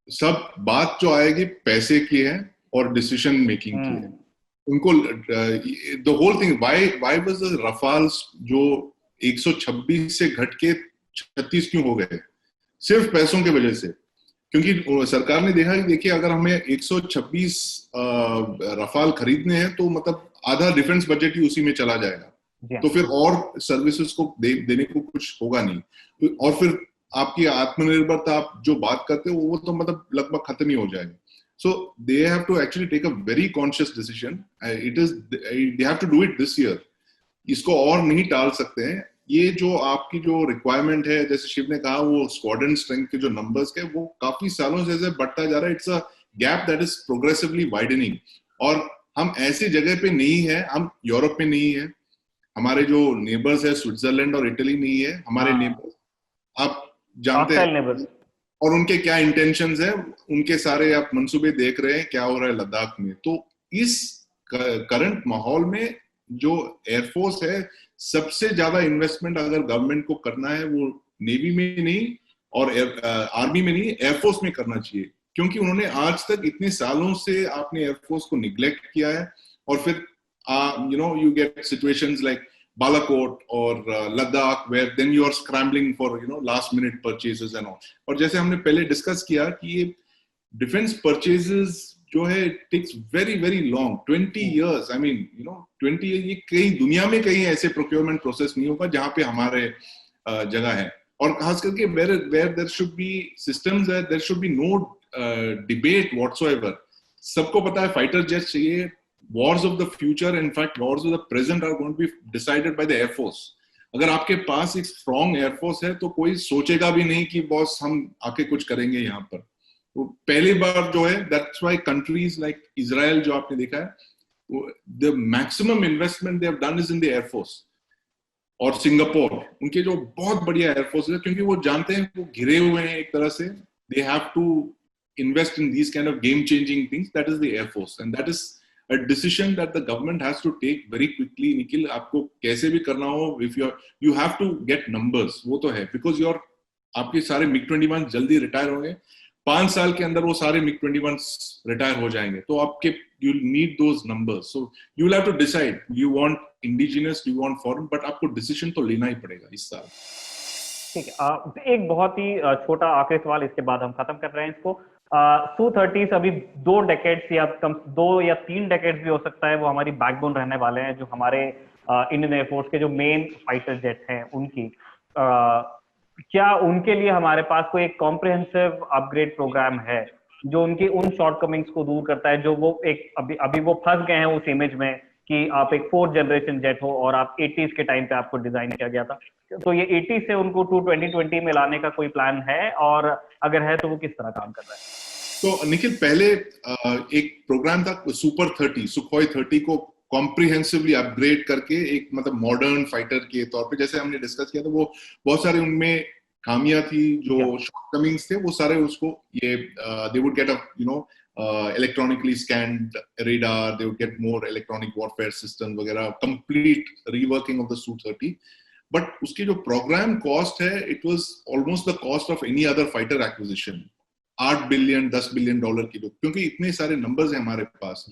सब बात जो आएगी पैसे की है और डिसीजन मेकिंग की है। उनको the whole thing, why was the Rafales जो 126 से घट के 36 क्यों हो गए? सिर्फ पैसों की वजह से। क्योंकि सरकार ने देखा कि देखिए, अगर हमें 126 रफाल खरीदने हैं तो मतलब आधा डिफेंस बजट ही उसी में चला जाएगा, तो फिर और सर्विसेज को देने को कुछ होगा नहीं, और फिर आपकी आत्मनिर्भरता आप जो बात करते हो वो तो मतलब लगभग खत्म ही हो जाएगा। So they have to actually take a very conscious decision. They have to do it this year. इसको और नहीं टाल सकते हैं। ये जो आपकी जो रिक्वायरमेंट है, जैसे शिव ने कहा, वो स्क्वाड्रन स्ट्रेंथ के जो नंबर्स के, वो काफी सालों से ऐसे बढ़ता जा रहा है। It's a gap that is progressively widening, और हम ऐसी जगह पे नहीं है, हम यूरोप में नहीं है, हमारे जो नेबर्स है स्विट्जरलैंड और इटली नहीं है हमारे नेबर्स, आप जानते हैं, और उनके क्या इंटेंशंस है, उनके सारे आप मंसूबे देख रहे हैं क्या हो रहा है लद्दाख में। तो इस करंट माहौल में जो एयरफोर्स है, सबसे ज्यादा इन्वेस्टमेंट अगर गवर्नमेंट को करना है वो नेवी में नहीं और आर्मी में नहीं, एयरफोर्स में करना चाहिए। क्योंकि उन्होंने आज तक इतने सालों से आपने एयरफोर्स को निग्लेक्ट किया है, और फिर you get situations like Balakot or Ladakh, where then you are scrambling for last minute purchases and all. और जैसे हमने पहले डिस्कस किया कि ये डिफेंस परचेजेस जो है, it takes very very long, 20 years. I mean 20 years, ये कहीं दुनिया में कहीं ऐसे प्रोक्योरमेंट प्रोसेस नहीं होगा जहाँ पे हमारे जगह है। और खास करके where there should be systems, there should be no debate whatsoever. सबको पता है फाइटर जेट चाहिए। Wars of the future, in fact wars of the present, are going to be decided by the Air Force. अगर आपके पास एक strong Air Force है तो कोई सोचेगा भी नहीं कि बॉस हम आके कुछ करेंगे यहाँ पर। तो पहली बार जो है, that's why countries like Israel जो आपने देखा है, the maximum investment they have done is in the Air Force, और सिंगापुर, उनके जो बहुत बढ़िया Air Force है, क्योंकि वो जानते हैं वो घिरे हुए हैं एक तरह से, they have to invest in these kind of game changing things. That is the Air Force, and that is a decision that the government has to take very quickly. Nikhil, आपको कैसे भी करना हो, if you have to get numbers, वो तो है, because आपके सारे MiG-21 जल्दी रिटायर होंगे, 5 साल के अंदर वो सारे MiG-21 रिटायर हो जाएंगे, तो आपके you need those numbers. So you will have to decide, you want indigenous, you want foreign, but आपको decision तो लेना ही पड़ेगा इस साल। ठीक है, एक बहुत ही छोटा आखिरी सवाल, इसके बाद हम खत्म कर रहे हैं इसको। Su-30 अभी 2 डेकेड्स या 2 या 3 डेकेड्स भी हो सकता है, वो हमारी बैकबोन रहने वाले हैं, जो हमारे इंडियन एयरफोर्स के जो मेन फाइटर जेट हैं उनकी। क्या उनके लिए हमारे पास कोई एक कॉम्प्रिहेंसिव अपग्रेड प्रोग्राम है जो उनकी उन शॉर्टकमिंग्स को दूर करता है, जो वो एक अभी वो फंस गए हैं उस इमेज में कि आप एक 4th जनरेशन जेट हो और आप 80s के टाइम पे आपको डिजाइन किया गया था, तो ये 80 से उनको 2020 में लाने का कोई प्लान है, और अगर है तो वो किस तरह काम कर रहा है? तो निखिल, पहले एक प्रोग्राम था सुपर 30, सुखोई 30 को कॉम्प्रिहेंसिवली अपग्रेड करके एक मतलब मॉडर्न फाइटर के तौर पे, जैसे हमने डिस्कस किया था, वो बहुत सारे उनमें खामियां थी, जो शॉर्टकमिंग्स थे, वो सारे उसको ये they would get electronically scanned radar, they would get more electronic warfare system वगैरह, complete reworking of the Su-30. But उसकी जो program cost है, it was almost the cost of any other fighter acquisition. $8 billion, $10 billion की, क्योंकि इतने सारे numbers हैं हमारे पास।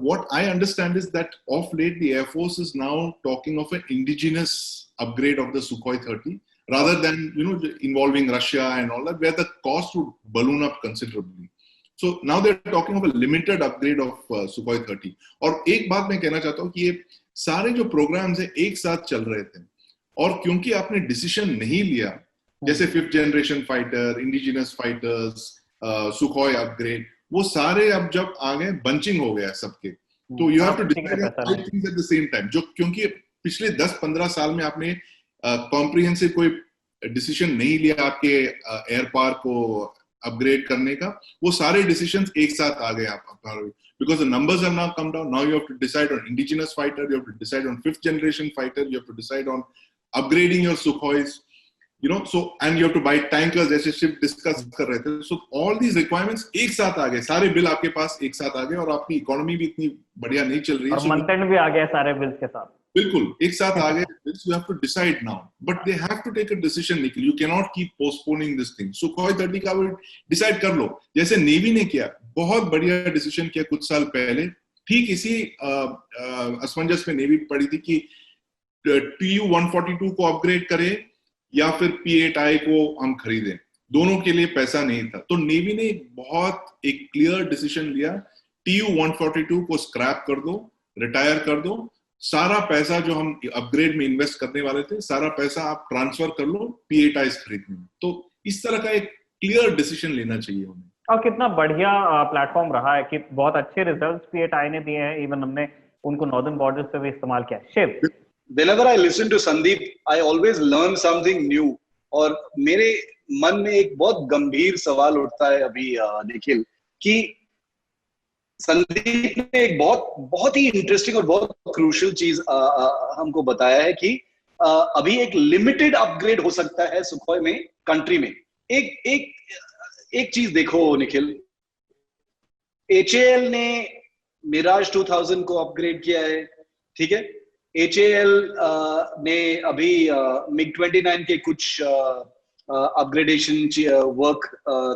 What I understand is that of late the Air Force is now talking of an indigenous upgrade of the Sukhoi 30 rather than, involving Russia and all that, where the cost would balloon up considerably. So now they're talking of a limited upgrade of Sukhoi 30. और एक बात मैं कहना चाहता हूँ कि ये सारे जो प्रोग्राम्स हैं एक साथ चल रहे थे और क्योंकि आपने डिसीजन नहीं लिया, जैसे 5th generation fighter, indigenous fighters, Sukhoi upgrade, वो सारे अब जब आ गए बंचिंग हो गया सबके, तो you have to decide on 5 things at the same time, जो क्योंकि पिछले 10-15 साल में आपने कॉम्प्रिहेंसिव कोई डिसीजन नहीं लिया आपके एयर पावर को अपग्रेड करने का, वो सारे डिसीजंस एक साथ आ गए आप, because the numbers have now come down. Now you have to decide on indigenous fighter, you have to decide on 5th generation fighter, you have to decide on upgrading your Sukhois, so and you have to buy tankers, जैसे ship discuss कर रहे थे. So all these requirements एक साथ आ गए, सारे bill आपके पास एक साथ आ गए और आपकी इकोनॉमी भी इतनी बढ़िया नहीं चल रही है. और मंथ एंड भी आ गया सारे बिल्स के साथ. बिल्कुल एक साथ आ गए. You have to decide now, but they have to take a decision, Nikhil. You cannot keep postponing this thing. Sukhoi 30 का वो डिसाइड कर लो, जैसे नेवी ने किया, बहुत बढ़िया डिसीजन किया कुछ साल पहले. ठीक इसी असमंजस में नेवी पड़ी थी कि TU-142 को अपग्रेड करें या फिर P-8I को हम खरीदें, दोनों के लिए पैसा नहीं था. तो नेवी ने बहुत एक क्लियर डिसीजन लिया, TU-142 को स्क्रैप कर दो, रिटायर कर दो, सारा पैसा जो हम अपग्रेड में इन्वेस्ट करने वाले थे, सारा पैसा आप ट्रांसफर कर लो P-8I खरीदने में. तो इस तरह का एक क्लियर डिसीजन लेना चाहिए उन्हें. और कितना बढ़िया प्लेटफॉर्म रहा है कि बहुत अच्छे रिजल्ट्स P-8I ने दिए हैं. इवन हमने उनको नॉर्दर्न बॉर्डर्स पे भी इस्तेमाल किया है. Shiv, Whenever I listen to Sandeep, I always learn something new. और मेरे मन में एक बहुत गंभीर सवाल उठता है अभी निखिल, कि संदीप ने एक बहुत ही इंटरेस्टिंग और बहुत क्रूशियल चीज हमको बताया है कि अभी एक लिमिटेड अपग्रेड हो सकता है सुखोई में, कंट्री में. एक चीज देखो निखिल, HAL ने मिराज 2000 को अपग्रेड किया है, ठीक है. HAL ने अभी MiG-29 के कुछ अपग्रेडेशन वर्क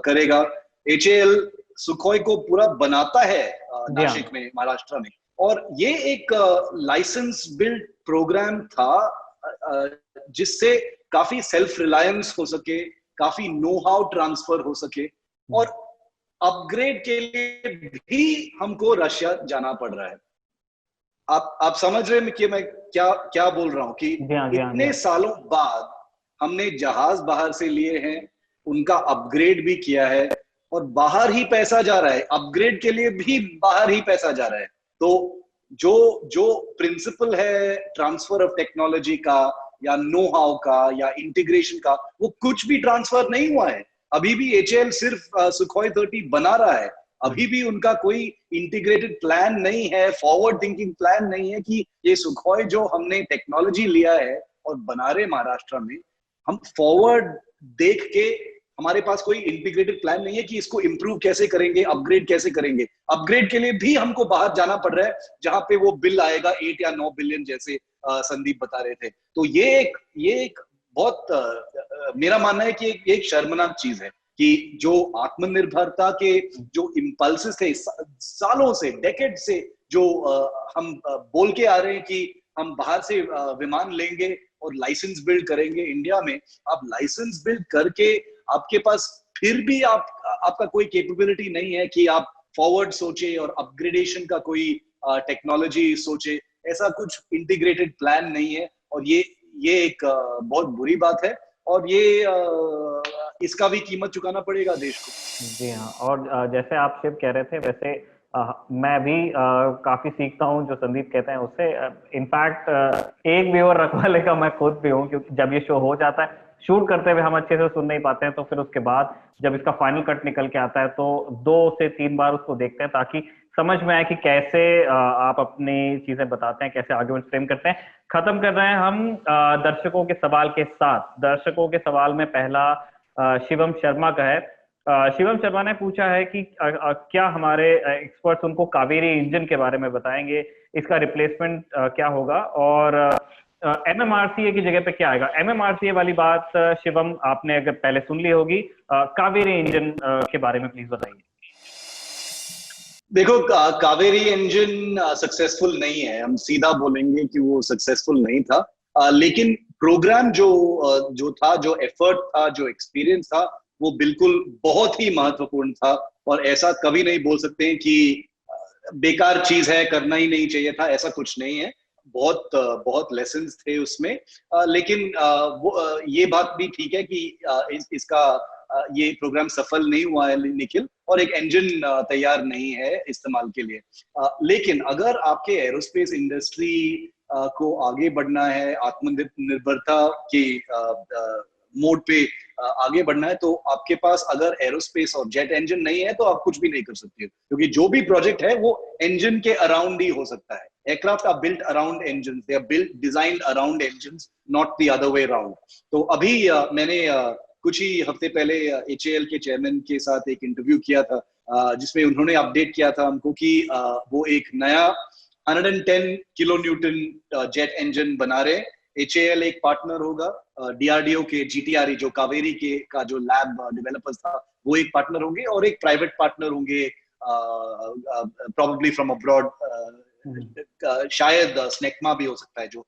करेगा. HAL सुखोई को पूरा बनाता है नासिक में, महाराष्ट्र में. और ये एक लाइसेंस बिल्ड प्रोग्राम था जिससे काफी सेल्फ रिलायंस हो सके, काफी नो हाउ ट्रांसफर हो सके. और अपग्रेड के लिए भी हमको रशिया जाना पड़ रहा है. आप समझ रहे हैं कि मैं क्या बोल रहा हूं, कि इतने सालों बाद हमने जहाज बाहर से लिए हैं, उनका अपग्रेड भी किया है और बाहर ही पैसा जा रहा है, अपग्रेड के लिए भी बाहर ही पैसा जा रहा है. तो जो प्रिंसिपल है ट्रांसफर ऑफ टेक्नोलॉजी का या नो हाउ का या इंटीग्रेशन का, वो कुछ भी ट्रांसफर नहीं हुआ है. अभी भी HAL सिर्फ सुखोई 30 बना रहा है. अभी भी उनका कोई इंटीग्रेटेड प्लान नहीं है, फॉरवर्ड थिंकिंग प्लान नहीं है कि ये सुखोई जो हमने टेक्नोलॉजी लिया है और बना रहे महाराष्ट्र में, हम फॉरवर्ड देख के, हमारे पास कोई इंटीग्रेटेड प्लान नहीं है कि इसको इंप्रूव कैसे करेंगे, अपग्रेड कैसे करेंगे. अपग्रेड के लिए भी हमको बाहर जाना पड़ रहा है, जहां पे वो बिल आएगा 8 या 9 बिलियन जैसे संदीप बता रहे थे. तो ये एक बहुत मेरा मानना है कि एक शर्मनाक चीज है कि जो आत्मनिर्भरता के जो इम्पल्सेस थे सालों से, डेकेड से, जो हम बोल के आ रहे हैं कि हम बाहर से विमान लेंगे और लाइसेंस बिल्ड करेंगे इंडिया में. आप लाइसेंस बिल्ड करके आपके पास फिर भी आपका कोई कैपेबिलिटी नहीं है कि आप फॉरवर्ड सोचे और अपग्रेडेशन का कोई टेक्नोलॉजी सोचे. ऐसा कुछ इंटीग्रेटेड प्लान नहीं है और ये एक बहुत बुरी बात है और ये इसका भी कीमत चुकाना पड़ेगा देश को. जी हाँ, और जैसे आप शिव कह रहे थे, वैसे मैं भी काफी सीखता हूँ जो संदीप कहते हैं उससे. इनफैक्ट एक व्यूअर रखवाले का मैं खुद भी हूँ, क्योंकि जब ये शो हो जाता है, शूट करते हुए हम अच्छे से सुन नहीं पाते हैं, तो फिर उसके बाद जब इसका फाइनल कट निकल के आता है तो 2 से 3 बार उसको देखते हैं, ताकि समझ में आए कि कैसे आप अपनी चीजें बताते हैं, कैसे आर्गुमेंट फ्रेम करते हैं. खत्म कर रहे हैं हम दर्शकों के सवाल के साथ. दर्शकों के सवाल में पहला शिवम शर्मा का है. शिवम शर्मा ने पूछा है कि क्या हमारे एक्सपर्ट्स उनको कावेरी इंजन के बारे में बताएंगे, इसका रिप्लेसमेंट क्या होगा और MMRCA की जगह पे क्या आएगा. MMRCA वाली बात शिवम आपने अगर पहले सुन ली होगी, कावेरी इंजन के बारे में प्लीज बताइए. देखो, कावेरी इंजन सक्सेसफुल नहीं है, हम सीधा बोलेंगे कि वो सक्सेसफुल नहीं था। लेकिन प्रोग्राम जो था, जो एफर्ट था, जो एक्सपीरियंस था, वो बिल्कुल बहुत ही महत्वपूर्ण था। और ऐसा कभी नहीं बोल सकते हैं कि बेकार चीज है, करना ही नहीं चाहिए था, ऐसा कुछ नहीं है। बहुत बहुत लेसन्स थे उसमें। लेकिन ये बात भी ठीक है कि इसका ये प्रोग्राम सफल नहीं हुआ है निखिल, और एक इंजन तैयार नहीं है इस्तेमाल के लिए। लेकिन अगर आपके एरोस्पेस इंडस्ट्री को आगे बढ़ना है, आत्मनिर्भरता के मोड पे आगे बढ़ना है, तो आपके पास अगर एरोस्पेस और जेट इंजन नहीं है तो आप कुछ भी नहीं कर सकते, क्योंकि जो भी प्रोजेक्ट है वो इंजन के अराउंड ही हो सकता है। Aircraft are built around engine, they are built designed around engine, not the other way around. तो अभी मैंने कुछ ही हफ्ते पहले HAL के चेयरमैन के साथ एक इंटरव्यू किया था, जिसमें उन्होंने अपडेट किया था हमको कि वो एक नया 110 किलो न्यूटन जेट इंजन बना रहे। HAL एक पार्टनर होगा, DRDO के GTRE जो कावेरी के का जो लैब डेवलपर्स था, वो एक पार्टनर होंगे, और एक प्राइवेट पार्टनर होंगे प्रोबेबली फ्रॉम अब्रॉड, शायद स्नेकमा भी हो सकता है, जो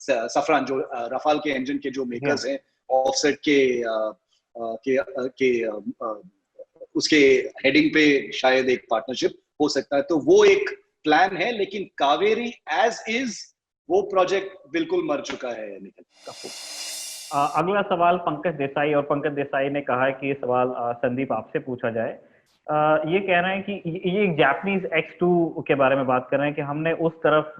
सफरान, जो रफाल के इंजन के जो मेकर्स हैं, ऑफसेट के उसके हेडिंग पे शायद एक पार्टनरशिप हो सकता है। तो वो एक प्लान है, लेकिन कावेरी एज इज वो प्रोजेक्ट बिल्कुल मर चुका है निखिल। अगला सवाल पंकज देसाई, और पंकज देसाई ने कहा है कि ये सवाल संदीप आपसे पूछा जाए। ये कह रहे हैं कि ये एक जापानीज X2 के बारे में बात कर रहे हैं कि हमने उस तरफ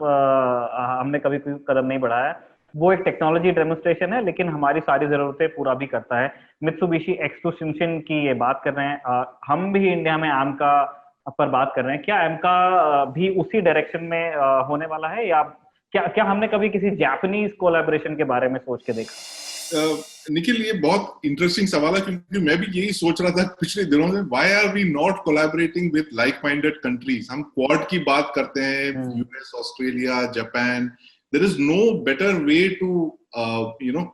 हमने कभी कोई कदम नहीं बढ़ाया। वो एक टेक्नोलॉजी डेमोन्स्ट्रेशन है, लेकिन हमारी सारी जरूरतें पूरा भी करता है। मित्सुबिशी X2 शिनशिन की ये बात कर रहे हैं। हम भी इंडिया में AMCA पर बात कर रहे हैं। क्या AMCA भी उसी डायरेक्शन में होने वाला है, या क्या हमने कभी किसी जापानीज कोलैबोरेशन के बारे में सोच के देखा? निखिल, ये बहुत इंटरेस्टिंग सवाल है, क्योंकि मैं भी यही सोच रहा था पिछले दिनों में, why are we not collaborating with like minded countries. हम क्वाड की बात करते हैं, US, Australia, Japan. There is no better way to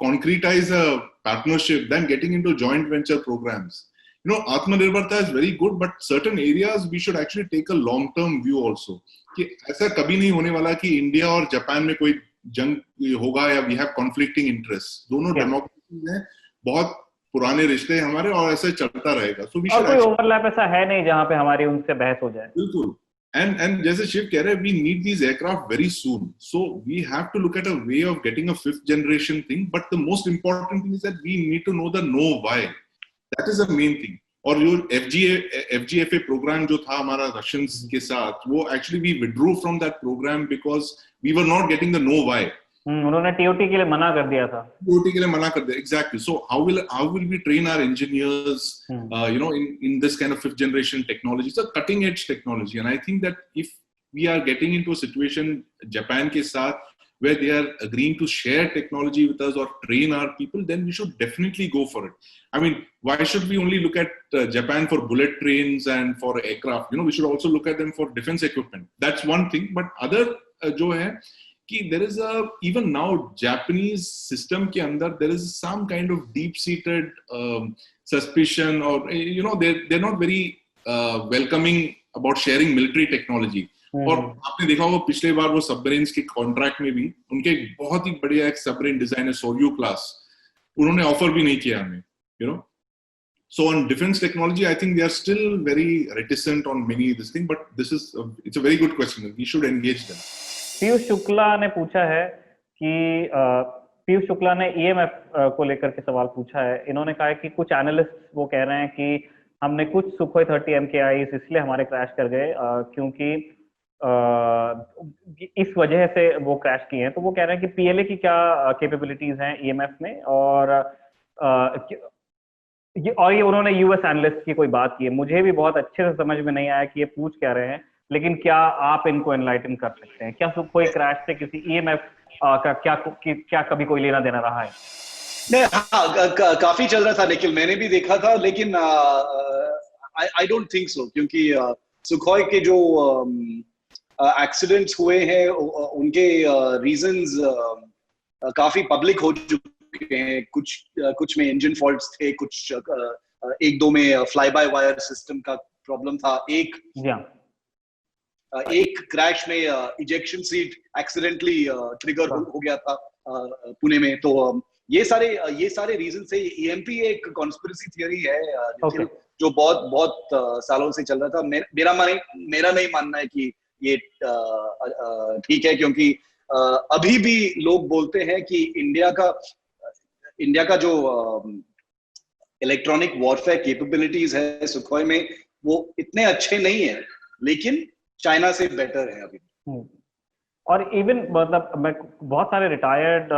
concretize a partnership than getting into joint venture programs. Atmanirbharta is very good, but certain areas we should actually take a long term view also. कि ऐसा कभी नहीं होने वाला कि India और Japan में कोई जंग होगा या वी हैव कॉन्फ्लिक्टिंग इंटरेस्ट। दोनों डेमोक्रेसीज हैं, बहुत पुराने रिश्ते हमारे, और ऐसे चलता रहेगा। सो वी शुड, कोई ओवरलैप ऐसा है नहीं जहां पे हमारी उनसे बहस हो जाए। बिल्कुल। And जैसे शिव कह रहे हैं, we need these aircraft very soon. So we have to look at a way of getting a 5th generation thing. But the most important thing is that we need to know the know why. That is the main thing. और जो FGFA programme जो था हमारा Russians के साथ, वो actually we withdrew from that program because we were not getting the know why. उन्होंने TOT के लिए मना कर दिया था। TOT के लिए मना कर दिया, exactly. So how will we train our engineers, in this kind of 5th generation technology? It's a cutting edge technology, and I think that if we are getting into a situation Japan के साथ where they are agreeing to share technology with us or train our people, then we should definitely go for it. I mean, why should we only look at Japan for bullet trains and for aircraft? We should also look at them for defense equipment. That's one thing. But other जो है कि there is even now Japanese system के अंदर there is some kind of deep-seated suspicion, or they're not very welcoming about sharing military technology. और आपने देखा होगा पिछले बार वो सबमरीन्स के कॉन्ट्रैक्ट में भी उनके बहुत ही बढ़िया एक सबमरीन डिजाइन है, सोर्यू क्लास, उन्होंने ऑफर भी नहीं किया हमें, So on defense technology, I think they are still very reticent on many of this thing, but it's a very good question. We should engage them. Piyush Shukla ने पूछा है कि पीयूष शुक्ला ने EMF को लेकर के सवाल पूछा है। इन्होंने कहा है कि कुछ एनालिस्ट वो कह रहे हैं कि हमने कुछ सुखोई 30 MKIs इसलिए हमारे क्रैश कर गए क्योंकि इस वजह से वो क्रैश किए हैं। तो वो कह रहे हैं कि PLA की क्या कैपेबिलिटीज हैं EMF में, और ये उन्होंने US एनालिस्ट की कोई बात की है। मुझे भी बहुत अच्छे से समझ में नहीं आया कि ये पूछ क्या रहे हैं, लेकिन क्या आप इनको एनलाइटन कर सकते हैं? क्या कोई क्रैश से किसी EMF का क्या कभी कोई लेना देना रहा है? नहीं, काफी चल रहा था निखिल, मैंने भी देखा था, लेकिन आई डोंट थिंक सो, क्योंकि सुखोई के जो एक्सीडेंट्स हुए हैं उनके रीजंस काफी पब्लिक हो चुके हैं। कुछ में इंजन फॉल्ट्स थे, कुछ एक दो में फ्लाई बाय वायर सिस्टम का प्रॉब्लम था। एक क्रैश में इजेक्शन सीट एक्सीडेंटली ट्रिगर हो गया था पुणे में। तो ये सारे रीजन से ईएमपी एक कॉन्स्पिरेसी थियरी है जो बहुत सालों से चल रहा था। मेरा नहीं मानना है कि ये ठीक है, क्योंकि अभी भी लोग बोलते हैं कि इंडिया का जो इलेक्ट्रॉनिक वॉरफेयर कैपेबिलिटीज है सुखोई में, वो इतने अच्छे नहीं है, लेकिन चाइना से बेटर है अभी। और इवन मतलब मैं बहुत सारे रिटायर्ड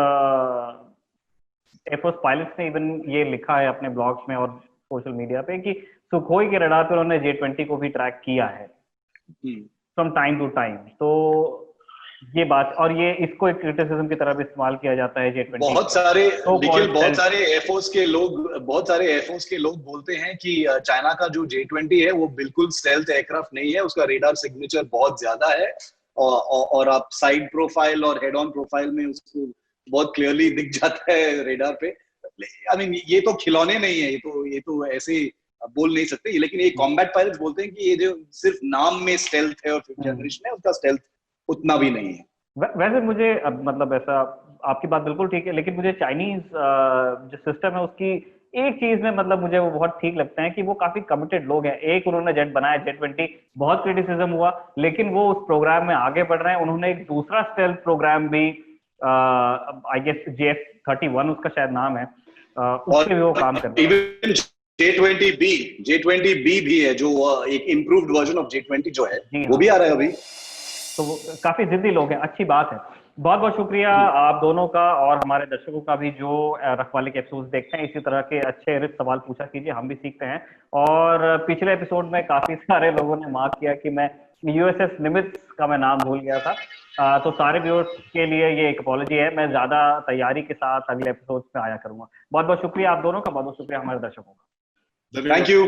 एयरफोर्स पायलट्स ने इवन ये लिखा है अपने ब्लॉग्स में और सोशल मीडिया पे कि सुखोई के रडार पे उन्होंने J-20 को भी ट्रैक किया है फ्रॉम टाइम टू टाइम। तो ये बात, और ये इसको एक क्रिटिसिज्म की तरफ इस्तेमाल किया जाता है J-20। बहुत सारे एयरफोर्स के लोग बोलते हैं कि चाइना का जो J-20 है वो बिल्कुल स्टेल्थ एयरक्राफ्ट नहीं है, उसका रेडार सिग्नेचर बहुत ज्यादा है और आप साइड प्रोफाइल और हेड ऑन प्रोफाइल में उसको बहुत क्लियरली दिख जाता है रेडार पे। आई मीन ये तो खिलौने नहीं है, ये तो ऐसे बोल नहीं सकते, लेकिन ये कॉम्बैट पायलट्स बोलते हैं कि ये जो सिर्फ नाम में स्टेल्थ है और फिफ्थ जनरेशन है, उसका स्टेल्थ उतना भी नहीं है। वैसे मुझे मतलब ऐसा, आपकी बात बिल्कुल ठीक है, लेकिन मुझे चाइनीज जो सिस्टम है उसकी एक चीज में मतलब मुझे वो बहुत ठीक लगता है कि वो काफी कमिटेड लोग हैं। एक उन्होंने जेट बनाया J-20, बहुत क्रिटिसिज्म हुआ, लेकिन वो उस प्रोग्राम में आगे बढ़ रहे हैं। उन्होंने एक दूसरा स्टेल्थ प्रोग्राम भी आई गेस JF-31 उसका शायद नाम है, उसके भी वो काम कर रहे हैं। J-20B भी है जो एक इम्प्रूव्ड वर्जन ऑफ J-20 जो है वो भी आ रहा है अभी। तो वो काफी जिद्दी लोग हैं, अच्छी बात है। बहुत बहुत शुक्रिया आप दोनों का और हमारे दर्शकों का भी जो रखवाले के एपिसोड देखते हैं। इसी तरह के अच्छे रिच सवाल पूछा कीजिए, हम भी सीखते हैं। और पिछले एपिसोड में काफी सारे लोगों ने मार्क किया कि मैं USS निमित्ज का मैं नाम भूल गया था, तो सारे व्यूअर्स के लिए ये एक अपॉलॉजी है। मैं ज्यादा तैयारी के साथ अगले एपिसोड में आया करूंगा। बहुत बहुत शुक्रिया आप दोनों का, बहुत बहुत शुक्रिया हमारे दर्शकों का। Thank you.